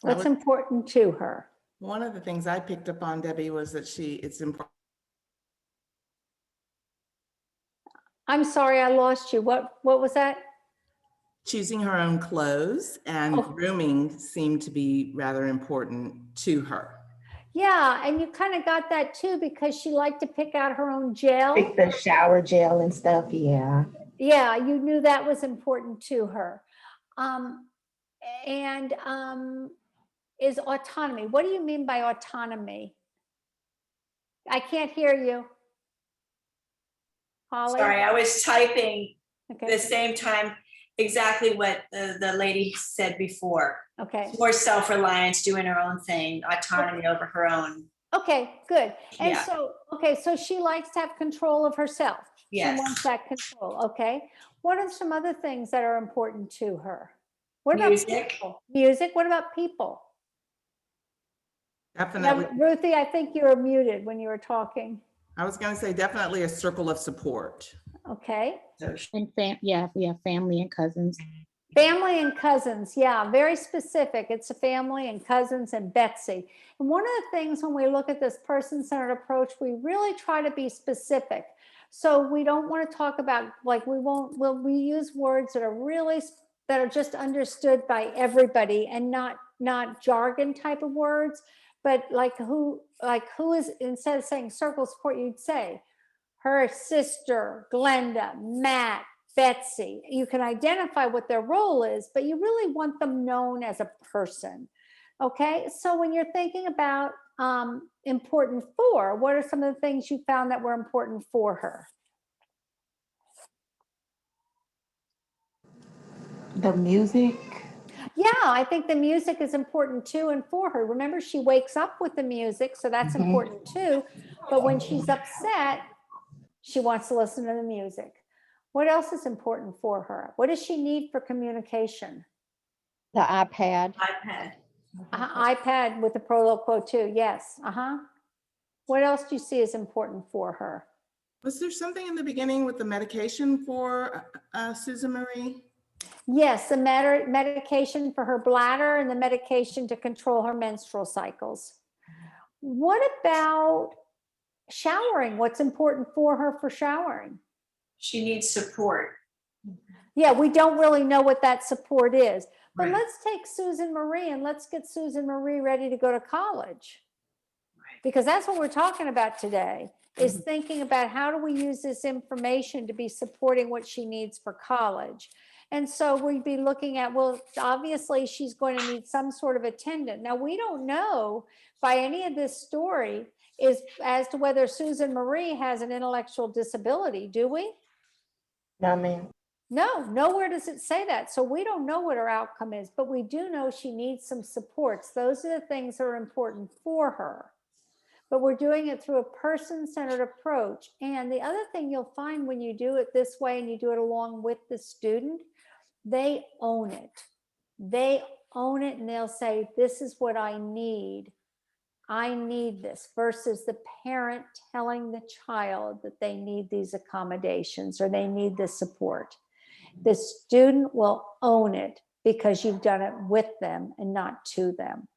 What's important to her? One of the things I picked up on, Debbie, was that it's important. I'm sorry, I lost you. What was that? Choosing her own clothes and grooming seemed to be rather important to her. Yeah, and you kind of got that too because she liked to pick out her own gel. Pick the shower gel and stuff, yeah. Yeah, you knew that was important to her. Is autonomy. What do you mean by autonomy? I can't hear you. Holly? Sorry, I was typing at Okay. the same time exactly what the lady said before. Okay. More self-reliance, doing her own thing, autonomy over her own. Okay, good. And Yeah. so she likes to have control of herself. Yes. She wants that control. Okay. What are some other things that are important to her? What about Music. people? Music. What about people? Definitely. Now, Ruthie, I think you were muted when you were talking. I was going to say definitely a circle of support. Okay. And yeah, we have family and cousins. Family and cousins, yeah, very specific. It's a family and cousins and Betsy. And one of the things when we look at this person-centered approach, we really try to be specific. So we don't want to talk about like we use words that are just understood by everybody and not jargon type of words, but like who is, instead of saying circle support, you'd say her sister, Glenda, Matt, Betsy. You can identify what their role is, but you really want them known as a person. Okay, so when you're thinking about important for, what are some of the things you found that were important for her? The music. Yeah, I think the music is important too and for her. Remember, she wakes up with the music, so that's important too. But when she's upset, she wants to listen to the music. What else is important for her? What does she need for communication? The iPad. iPad. iPad with the Proloquo too, yes. What else do you see is important for her? Was there something in the beginning with the medication for Susan Marie? Yes, the medication for her bladder and the medication to control her menstrual cycles. What about showering? What's important for her for showering? She needs support. Yeah, we don't really know what that support is. But Right. let's take Susan Marie and let's get Susan Marie ready to go to college. Because that's what we're talking about today, is thinking about how do we use this information to be supporting what she needs for college. And so we'd be looking at, well, obviously she's going to need some sort of attendant. Now, we don't know by any of this story is as to whether Susan Marie has an intellectual disability, do we? I mean, No, nowhere does it say that. So we don't know what her outcome is, but we do know she needs some supports. Those are the things that are important for her. But we're doing it through a person-centered approach. And the other thing you'll find when you do it this way and you do it along with the student, they own it. They own it and they'll say, this is what I need. I need this, versus the parent telling the child that they need these accommodations or they need this support. The student will own it because you've done it with them and not to them.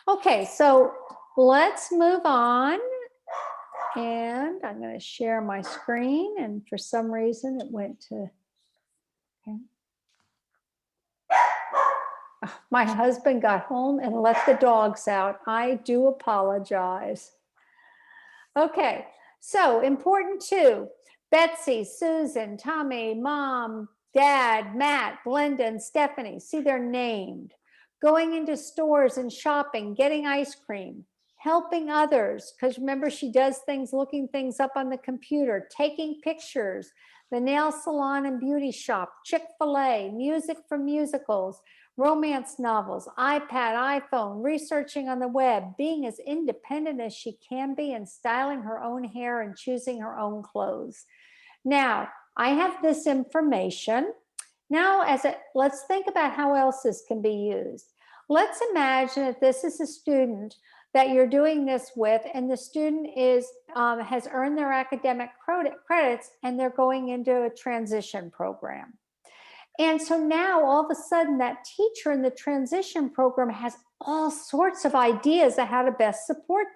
Okay, so let's move on. And I'm going to share my screen. And for some reason it went to, okay. My husband got home and let the dogs out. I do apologize. Okay, so important too. Betsy, Susan, Tommy, Mom, Dad, Matt, Glenda, and Stephanie. See, they're named. Going into stores and shopping, getting ice cream, helping others, because remember, she does things, looking things up on the computer, taking pictures, the nail salon and beauty shop, Chick-fil-A, music from musicals, romance novels, iPad, iPhone, researching on the web, being as independent as she can be, and styling her own hair and choosing her own clothes. Now, I have this information. Now, let's think about how else this can be used. Let's imagine that this is a student that you're doing this with, and the student has earned their academic credits, and they're going into a transition program. And so now all of a sudden that teacher in the transition program has all sorts of ideas of how to best support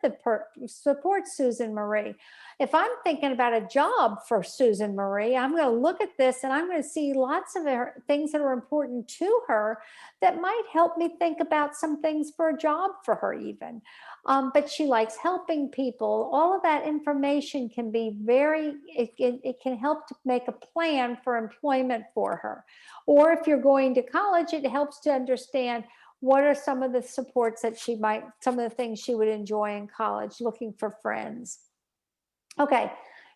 Susan Marie. If I'm thinking about a job for Susan Marie, I'm going to look at this and I'm going to see lots of things that are important to her that might help me think about some things for a job for her even. But she likes helping people. All of that information can be it can help to make a plan for employment for her. Or if you're going to college, it helps to understand what are some of the supports that some of the things she would enjoy in college, looking for friends. Okay,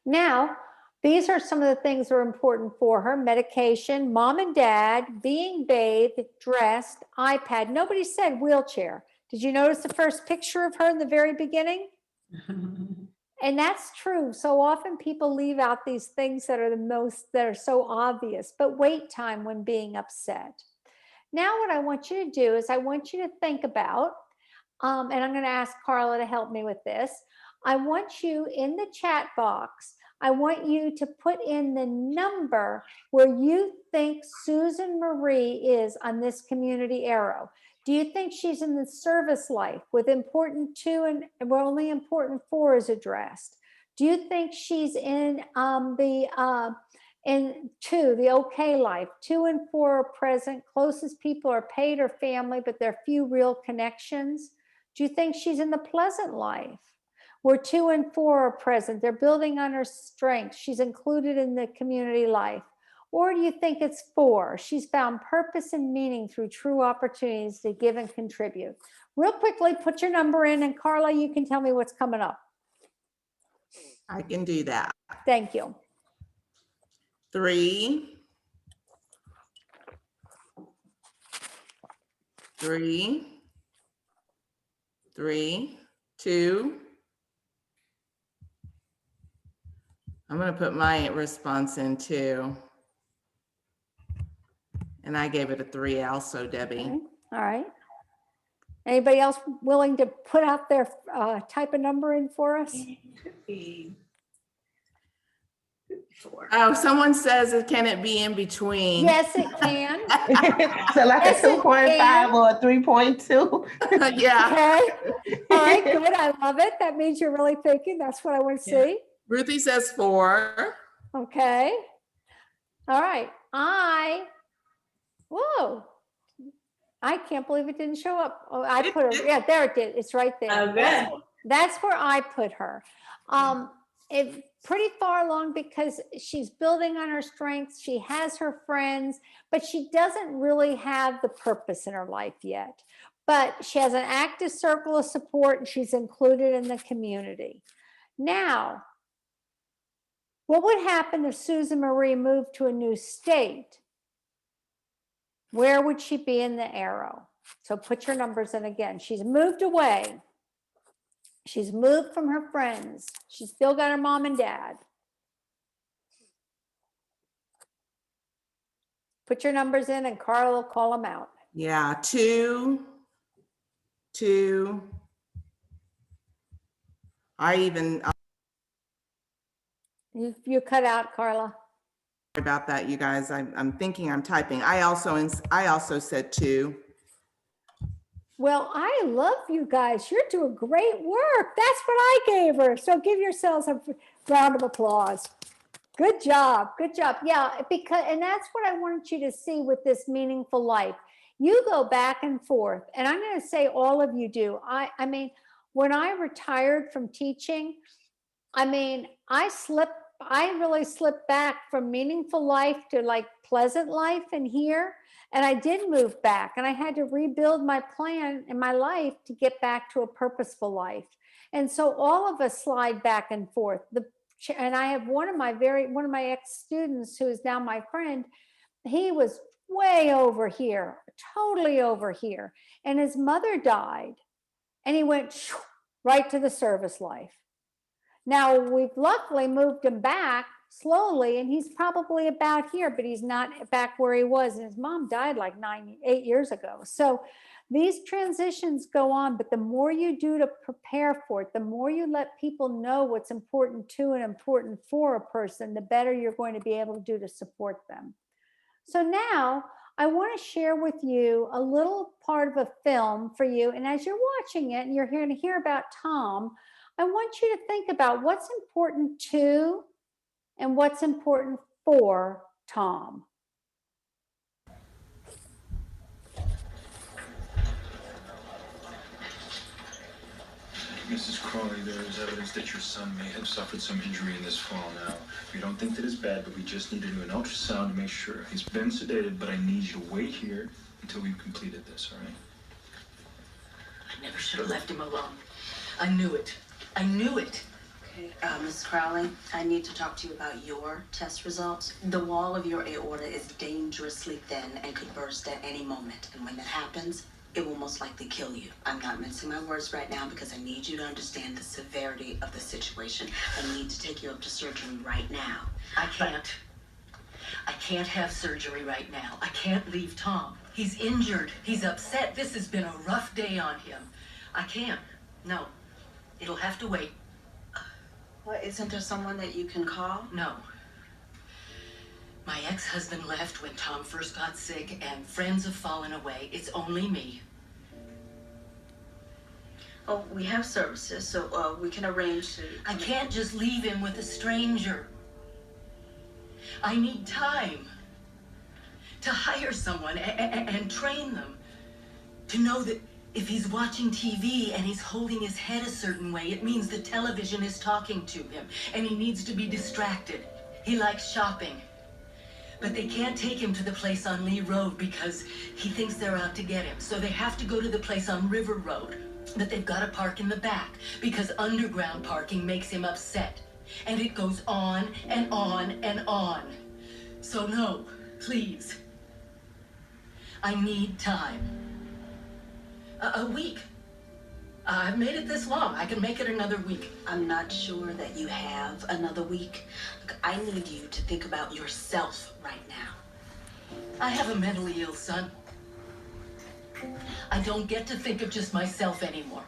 now these are some of the things that are important for her: medication, mom and dad, being bathed, dressed, iPad. Nobody said wheelchair. Did you notice the first picture of her in the very beginning? And that's true. So often people leave out these things that are so obvious, but wait time when being upset. Now what I want you to do is I want you to think about, and I'm going to ask Carla to help me with this. I want you in the chat box, I want you to put in the number where you think Susan Marie is on this community arrow. Do you think she's in the service life with important 2 and where only important 4 is addressed? Do you think she's in in 2, the okay life? 2 and 4 are present. Closest people are paid or family, but there are few real connections. Do you think she's in the pleasant life, where 2 and 4 are present? They're building on her strengths. She's included in the community life. Or do you think it's 4? She's found purpose and meaning through true opportunities to give and contribute. Real quickly, put your number in, and Carla, you can tell me what's coming up. I can do that. Thank you. 3, 3, 3, 2. I'm going to put my response in 2. And I gave it a 3 also, Debbie. Okay. All right. Anybody else willing to put out their type of number in for us? Could be 4. Oh, someone says, can it be in between? Yes, it can. So like Yes, a it 2.5 can. or a 3.2. Yeah. Okay. All right, good. I love it. That means you're really thinking. That's what I want to see. Ruthie says 4. Okay. All right. Whoa. I can't believe it didn't show up. Oh, I put her, yeah, there it did. It's right there. Oh, good. That's where I put her. It's pretty far along because she's building on her strengths. She has her friends, but she doesn't really have the purpose in her life yet. But she has an active circle of support and she's included in the community. Now, what would happen if Susan Marie moved to a new state? Where would she be in the arrow? So put your numbers in again. She's moved away. She's moved from her friends. She's still got her mom and dad. Put your numbers in and Carl will call them out. Yeah, 2, 2. You cut out, Carla. About that, you guys. I'm thinking I'm typing. I also said 2. Well, I love you guys. You're doing great work. That's what I gave her. So give yourselves a round of applause. Good job. Good job. Yeah, and that's what I wanted you to see with this meaningful life. You go back and forth, and I'm going to say all of you do. I mean, when I retired from teaching, I mean, I slipped I really slipped back from meaningful life to like pleasant life in here. And I did move back, and I had to rebuild my plan in my life to get back to a purposeful life. And so all of us slide back and forth. And I have one of my ex-students who is now my friend. He was way over here, totally over here. And his mother died, and he went right to the service life. Now, we've luckily moved him back slowly, and he's probably about here, but he's not back where he was. And his mom died like 8 years ago. So these transitions go on, but the more you do to prepare for it, the more you let people know what's important to and important for a person, the better you're going to be able to do to support them. So now I want to share with you a little part of a film for you. And as you're watching it and you're going to hear about Tom, I want you to think about what's important to and what's important for Tom. Mrs. Crawley, there is evidence that your son may have suffered some injury in this fall now. We don't think that it's bad, but we just need to do an ultrasound to make sure. He's been sedated, but I need you to wait here until we've completed this, all right? I never should have left him alone. I knew it. I knew it. Okay, Ms. Crowley, I need to talk to you about your test results. The wall of your aorta is dangerously thin and could burst at any moment. And when that happens, it will most likely kill you. I'm not mincing my words right now because I need you to understand the severity of the situation. I need to take you up to surgery right now. I can't. I can't have surgery right now. I can't leave Tom. He's injured. He's upset. This has been a rough day on him. I can't. No. It'll have to wait. Well, isn't there someone that you can call? No. My ex-husband left when Tom first got sick, and friends have fallen away. It's only me. Oh, we have services, so we can arrange to... I can't just leave him with a stranger. I need time to hire someone and train them to know that if he's watching TV and he's holding his head a certain way, it means the television is talking to him and he needs to be distracted. He likes shopping. But they can't take him to the place on Lee Road because he thinks they're out to get him. So they have to go to the place on River Road. But they've got to park in the back because underground parking makes him upset. And it goes on and on and on. So no, please. I need time. A week. I've made it this long. I can make it another week. I'm not sure that you have another week. Look, I need you to think about yourself right now. I have a mentally ill son. I don't get to think of just myself anymore.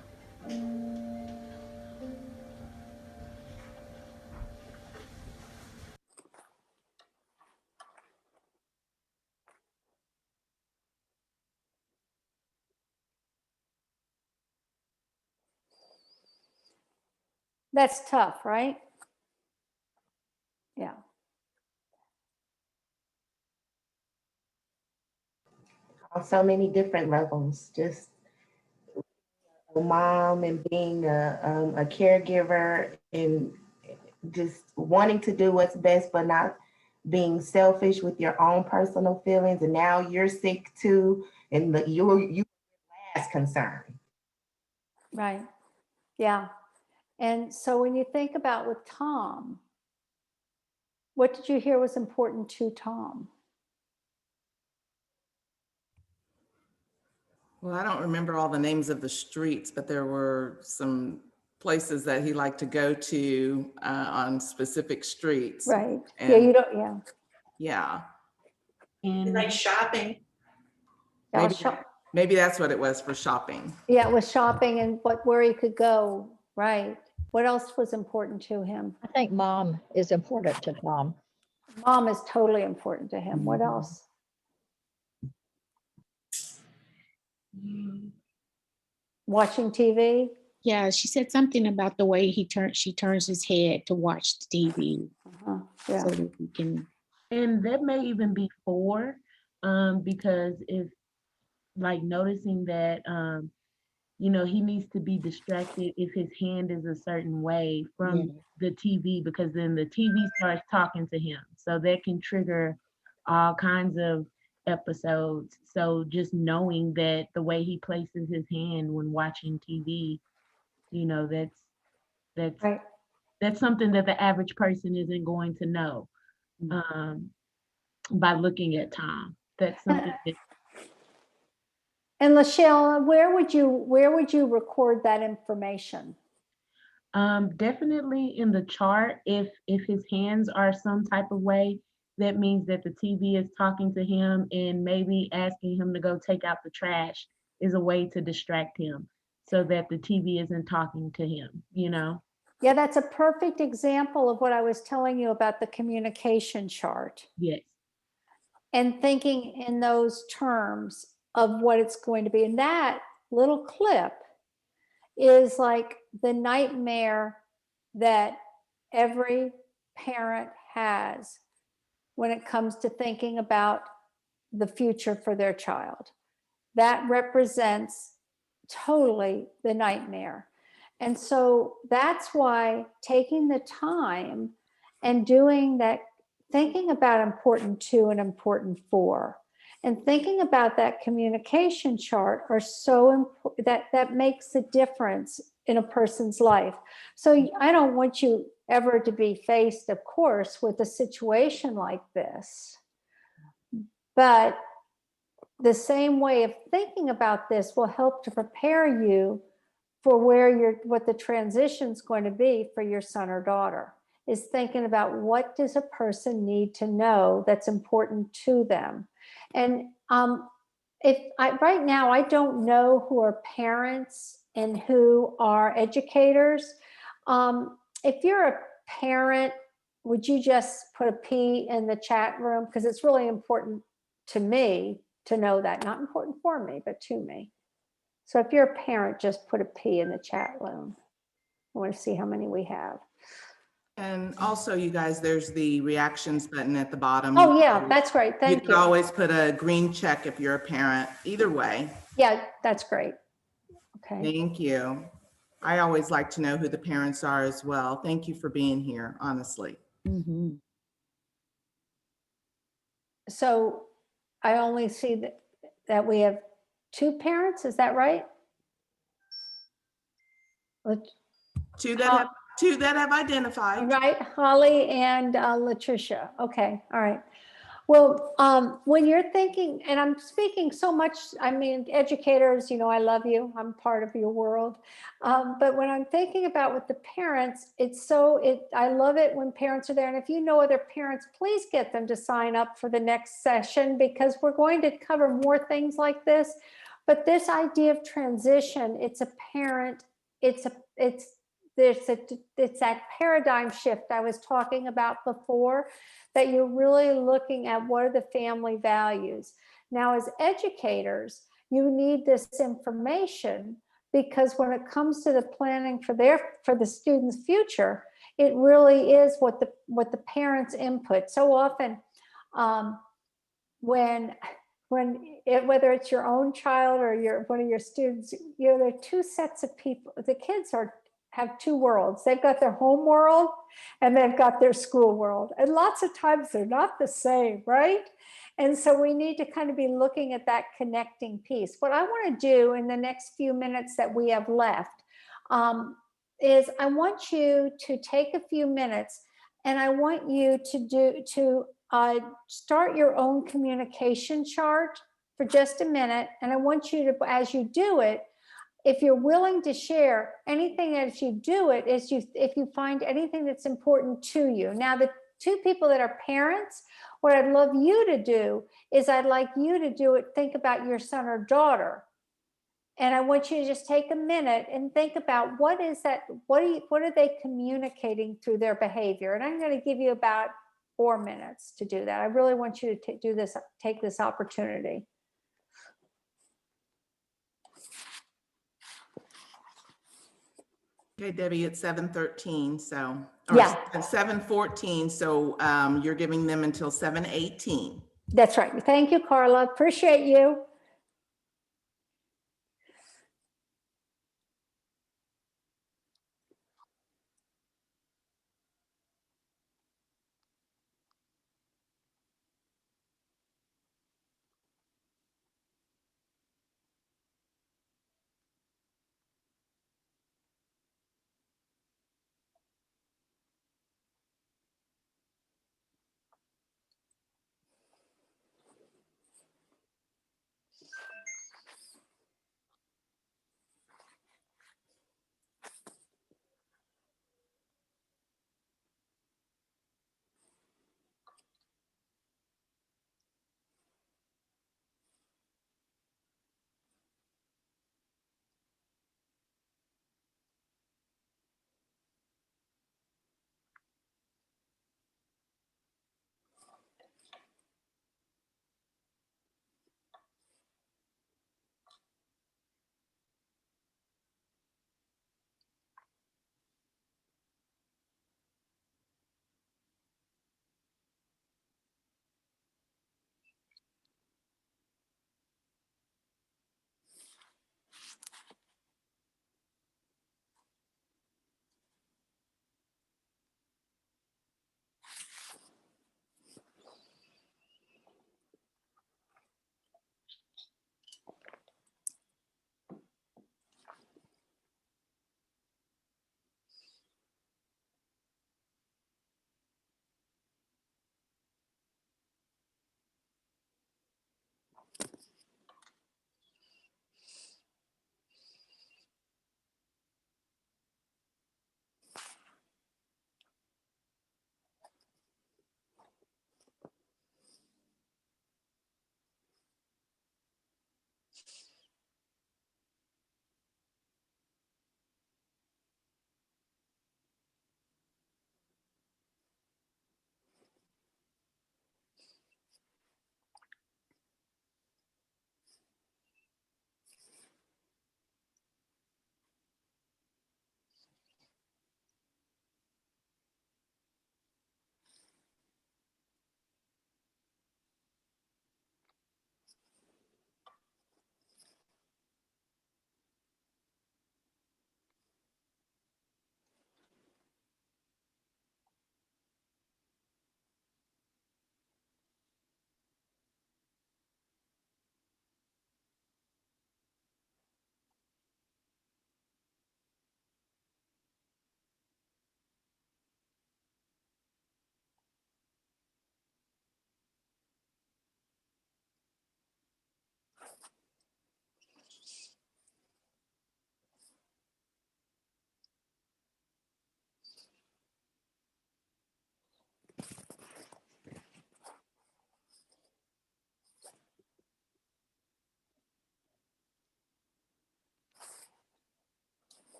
That's tough, right? Yeah. On so many different levels, just a mom and being a caregiver and just wanting to do what's best, but not being selfish with your own personal feelings. And now you're sick too, and you last concern. Right. Yeah. And so when you think about with Tom, what did you hear was important to Tom? Well, I don't remember all the names of the streets, but there were some places that he liked to go to on specific streets. Right. And Yeah, you don't, yeah. yeah, You like shopping. Yeah, maybe, maybe that's what it was for shopping. yeah, it was shopping and where he could go. Right. What else was important to him? I think mom is important to Tom. Mom is totally important to him. What else? Watching TV? Yeah, she said something about the way she turns his head to watch the TV. Yeah. So that he can, and that may even be 4, because if like noticing that he needs to be distracted if his hand is a certain way from the TV, because then the TV starts talking to him. So that can trigger all kinds of episodes. So just knowing that the way he places his hand when watching TV, that's Right. that's something that the average person isn't going to know by looking at Tom. That's something that And Lachelle, where would you record that information? definitely in the chart. If his hands are some type of way, that means that the TV is talking to him, and maybe asking him to go take out the trash is a way to distract him so that the TV isn't talking to him, Yeah, that's a perfect example of what I was telling you about the communication chart. Yes. And thinking in those terms of what it's going to be. And that little clip is like the nightmare that every parent has when it comes to thinking about the future for their child. That represents totally the nightmare. And so that's why taking the time and doing that, thinking about important 2 and important 4, and thinking about that communication chart are so important, that makes a difference in a person's life. So I don't want you ever to be faced, of course, with a situation like this. But the same way of thinking about this will help to prepare you for what the transition is going to be for your son or daughter, is thinking about what does a person need to know that's important to them. And right now, I don't know who are parents and who are educators. If you're a parent, would you just put a P in the chat room? Because it's really important to me to know that. Not important for me, but to me. So if you're a parent, just put a P in the chat room. I want to see how many we have. And also, you guys, there's the reactions button at the bottom. Oh, yeah, that's great. Thank You you. can always put a green check if you're a parent. Either way. Yeah, that's great. Okay. Thank you. I always like to know who the parents are as well. Thank you for being here, honestly. So I only see that we have 2 parents. Is that right? Two that have identified. Right, Holly and Latricia. Okay, all right. Well, when you're thinking, and I'm speaking so much, I mean, educators, I love you. I'm part of your world. But when I'm thinking about with the parents, I love it when parents are there. And if you know other parents, please get them to sign up for the next session, because we're going to cover more things like this. But this idea of transition, it's apparent, it's that paradigm shift I was talking about before, that you're really looking at what are the family values. Now, as educators, you need this information, because when it comes to the planning for the student's future, it really is what the parents input. So often, whether it's your own child or one of your students, there are 2 sets of people. The kids have 2 worlds. They've got their home world and they've got their school world. And lots of times they're not the same, right? And so we need to kind of be looking at that connecting piece. What I want to do in the next few minutes that we have left is I want you to take a few minutes, and I want you to start your own communication chart for just a minute. And I want you to, as you do it, if you're willing to share anything as you do it, if you find anything that's important to you. Now, the 2 people that are parents, what I'd love you to do is I'd like you to do it, think about your son or daughter. And I want you to just take a minute and think about what are they communicating through their behavior? And I'm going to give you about 4 minutes to do that. I really want you to take this opportunity. Okay, Debbie, it's 7:13, so, Yeah. 7:14, so you're giving them until 7:18. That's right. Thank you, Carla. Appreciate you.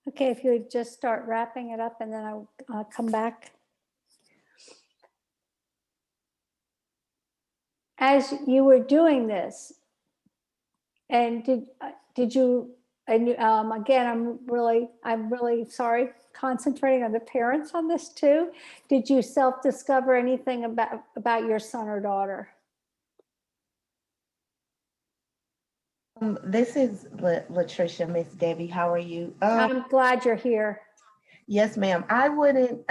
Okay, if you would just start wrapping it up and then I'll come back. As you were doing this, and did you, and again, I'm really sorry, concentrating on the parents on this too. Did you self-discover anything about your son or daughter? This is Latricia, Miss Debbie. How are you? I'm glad you're here. Yes, ma'am. I wouldn't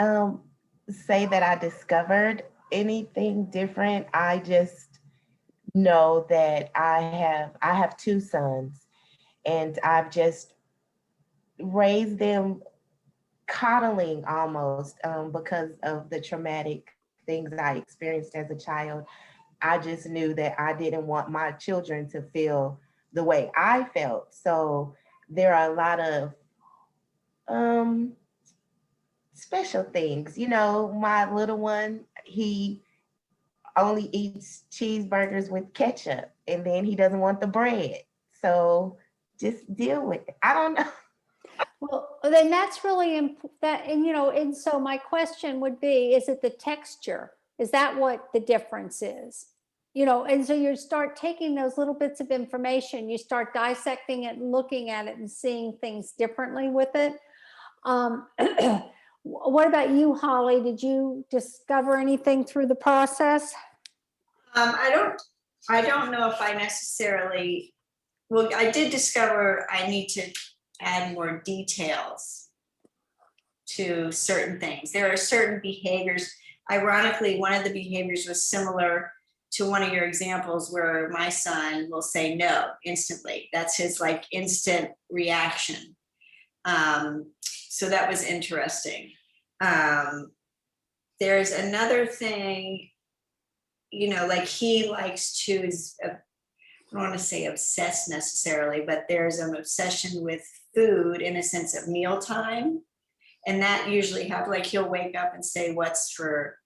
say that I discovered anything different. I just know that I have two sons, and I've just raised them coddling almost because of the traumatic things I experienced as a child. I just knew that I didn't want my children to feel the way I felt. So there are a lot of special things. You know, my little one, he only eats cheeseburgers with ketchup, and then he doesn't want the bread. So just deal with it. I don't know. Well, then that's really that, and and so my question would be, is it the texture? Is that what the difference is? And so you start taking those little bits of information, you start dissecting it and looking at it and seeing things differently with it. What about you, Holly? Did you discover anything through the process? I don't know if I necessarily, well, I did discover I need to add more details to certain things. There are certain behaviors. Ironically, one of the behaviors was similar to one of your examples where my son will say no instantly. That's his like instant reaction. So that was interesting. There's another thing, like he likes to, I don't want to say obsessed necessarily, but there's an obsession with food in a sense of mealtime. And that usually happens, like he'll wake up and say, what's for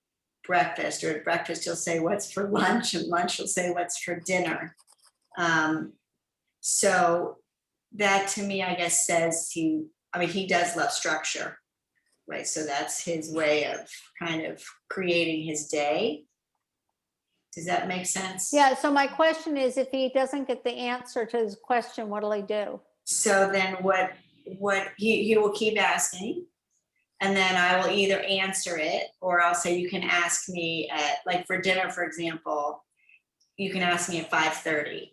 breakfast? Or at breakfast, he'll say, what's for lunch? And lunch, he'll say, what's for dinner? So that to me, I guess, says he does love structure, right? So that's his way of kind of creating his day. Does that make sense? Yeah, so my question is, if he doesn't get the answer to his question, what'll he do? So then what he will keep asking, and then I will either answer it, or I'll say, you can ask me at, like for dinner, for example, you can ask me at 5:30.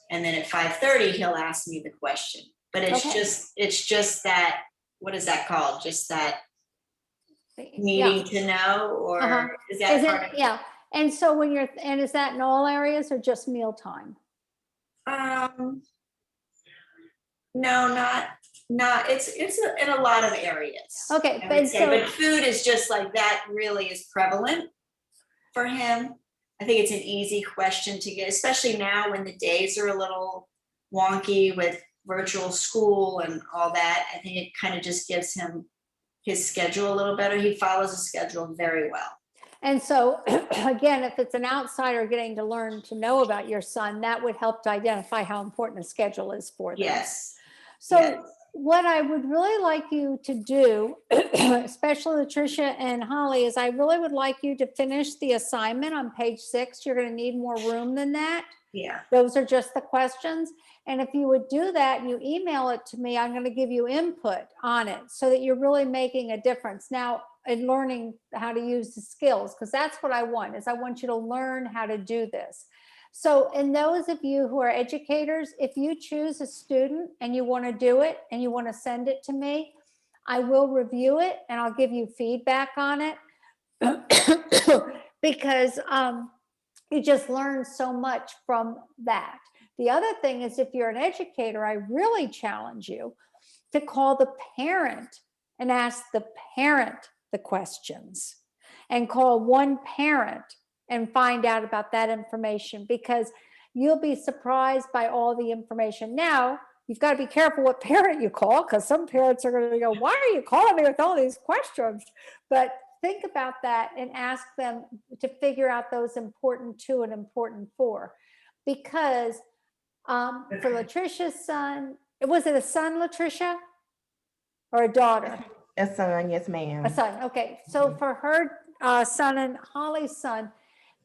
And then at 5:30, he'll ask me the question. But it's just that, what is that called? Just that needing to know, or is that part of it? Yeah. And so and is that in all areas or just mealtime? No, not, it's in a lot of areas. Okay, I would say, but food is just like that, really is prevalent for him. I think it's an easy question to get, especially now when the days are a little wonky with virtual school and all that. I think it kind of just gives him his schedule a little better. He follows a schedule very well. And so, again, if it's an outsider getting to learn to know about your son, that would help to identify how important a schedule is for them. Yes. So yes. What I would really like you to do, especially Latricia and Holly, is I really would like you to finish the assignment on page 6. You're going to need more room than that. Yeah. Those are just the questions. And if you would do that and you email it to me, I'm going to give you input on it so that you're really making a difference. Now, in learning how to use the skills, because that's what I want, is I want you to learn how to do this. So, and those of you who are educators, if you choose a student and you want to do it and you want to send it to me, I will review it and I'll give you feedback on it because you just learn so much from that. The other thing is, if you're an educator, I really challenge you to call the parent and ask the parent the questions, and call one parent and find out about that information, because you'll be surprised by all the information. Now, you've got to be careful what parent you call, because some parents are going to go, why are you calling me with all these questions? But think about that and ask them to figure out those important 2 and important 4. Because for Latricia's son, was it a son, Latricia? or a daughter? A son, yes, ma'am. A son, okay. So for her son and Holly's son,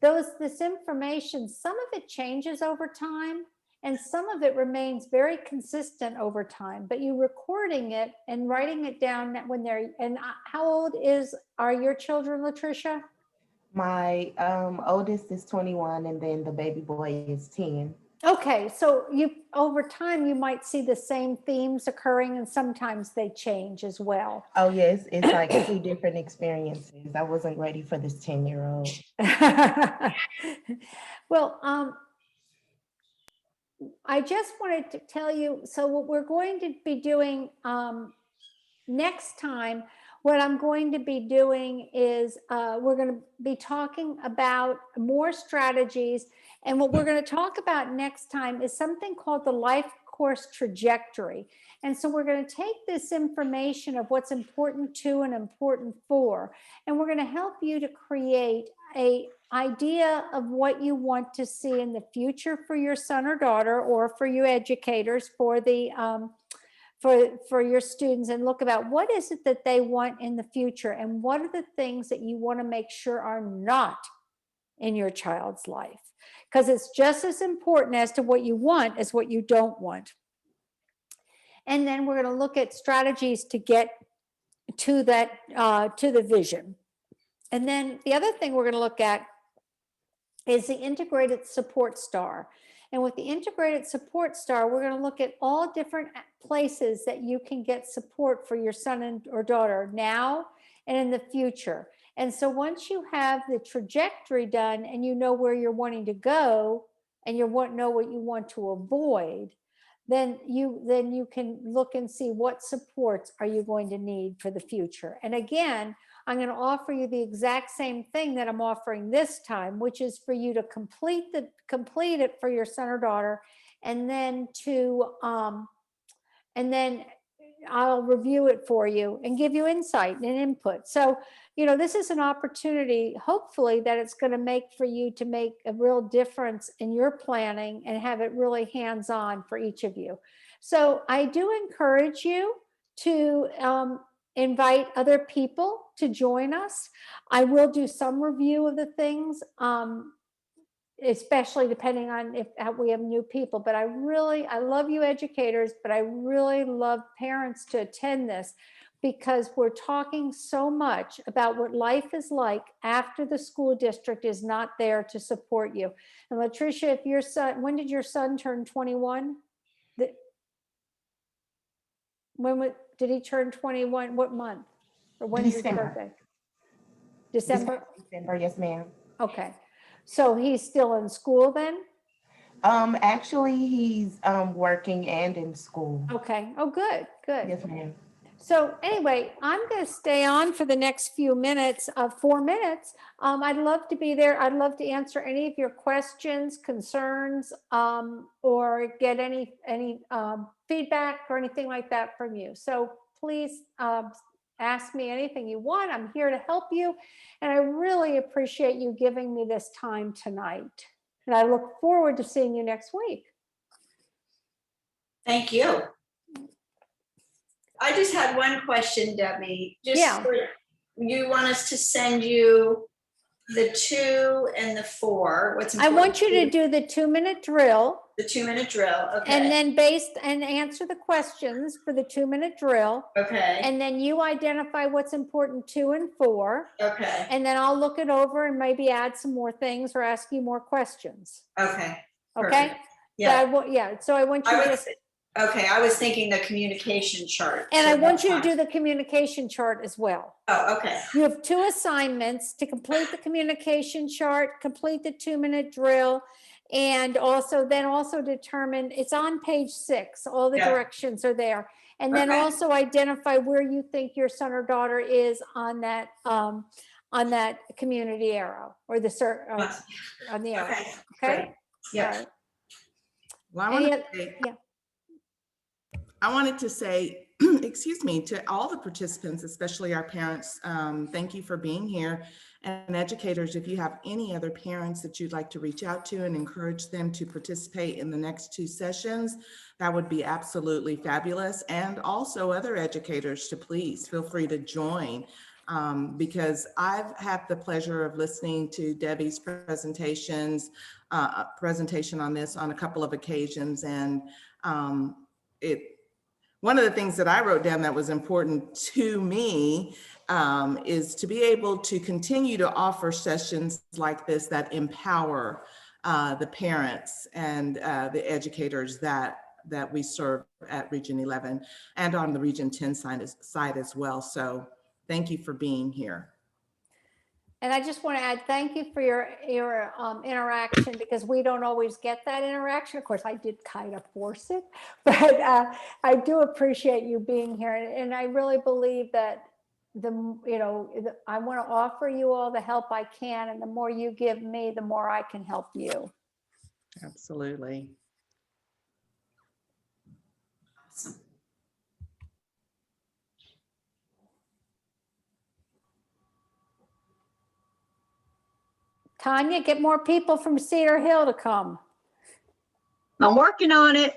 this information, some of it changes over time and some of it remains very consistent over time, but you recording it and writing it down when they're, and how old are your children, Latricia? My oldest is 21 and then the baby boy is 10. Okay, so over time, you might see the same themes occurring and sometimes they change as well. Oh yes, it's like 2 different experiences. I wasn't ready for this 10-year-old. Well, I just wanted to tell you, so what we're going to be doing next time, what I'm going to be doing is we're going to be talking about more strategies. And what we're going to talk about next time is something called the LifeCourse trajectory. And so we're going to take this information of what's important to and important for, and we're going to help you to create an idea of what you want to see in the future for your son or daughter, or for you educators, for the for your students, and look about what is it that they want in the future and what are the things that you want to make sure are not in your child's life, because it's just as important as to what you want as what you don't want. And then we're going to look at strategies to get to that, to the vision. And then the other thing we're going to look at is the integrated support star. And with the integrated support star, we're going to look at all different places that you can get support for your son or daughter now and in the future. And so once you have the trajectory done and you know where you're wanting to go and you know what you want to avoid, then you can look and see what supports are you going to need for the future. And again, I'm going to offer you the exact same thing that I'm offering this time, which is for you to complete it for your son or daughter, and then I'll review it for you and give you insight and input. So, this is an opportunity, hopefully, that it's going to make for you to make a real difference in your planning and have it really hands-on for each of you. So I do encourage you to invite other people to join us. I will do some review of the things, especially depending on if we have new people, but I love you educators, but I really love parents to attend this, because we're talking so much about what life is like after the school district is not there to support you. And Latricia, if your son, when did your son turn 21? Did he turn 21? What month? Or when's his birthday? December? December, yes, ma'am. Okay. So he's still in school then? Actually, he's working and in school. Okay. Oh, good. Yes, ma'am. So anyway, I'm going to stay on for the next few minutes, 4 minutes. I'd love to be there. I'd love to answer any of your questions, concerns, or get any feedback or anything like that from you. So please ask me anything you want. I'm here to help you. And I really appreciate you giving me this time tonight. And I look forward to seeing you next week. Thank you. I just had one question, Debbie. You want us to send you the 2 and the 4? What's important? I want you to do the 2-minute drill. The 2-minute drill, okay. And then answer the questions for the 2-minute drill. Okay. And then you identify what's important 2 and 4. Okay. And then I'll look it over and maybe add some more things or ask you more questions. Okay. Okay? Yeah. So I want you to. Okay, I was thinking the communication chart. And I want you to do the communication chart as well. Oh, okay. You have 2 assignments to complete the communication chart, complete the 2-minute drill, and also determine, it's on page 6, all the directions are there. And then also identify where you think your son or daughter is on that community arrow, or on the arrow. Okay? Yeah. Right. Well, I wanted to say, excuse me, to all the participants, especially our parents, thank you for being here. And educators, if you have any other parents that you'd like to reach out to and encourage them to participate in the next 2 sessions, that would be absolutely fabulous. And also other educators to please feel free to join, because I've had the pleasure of listening to Debbie's presentation on this on a couple of occasions. And one of the things that I wrote down that was important to me is to be able to continue to offer sessions like this that empower the parents and the educators that we serve at Region 11 and on the Region 10 side as well. So thank you for being here. And I just want to add, thank you for your interaction, because we don't always get that interaction. Of course, I did kind of force it, but I do appreciate you being here. And I really believe that I want to offer you all the help I can, and the more you give me, the more I can help you. Absolutely. Awesome. Tanya, get more people from Cedar Hill to come. I'm working on it.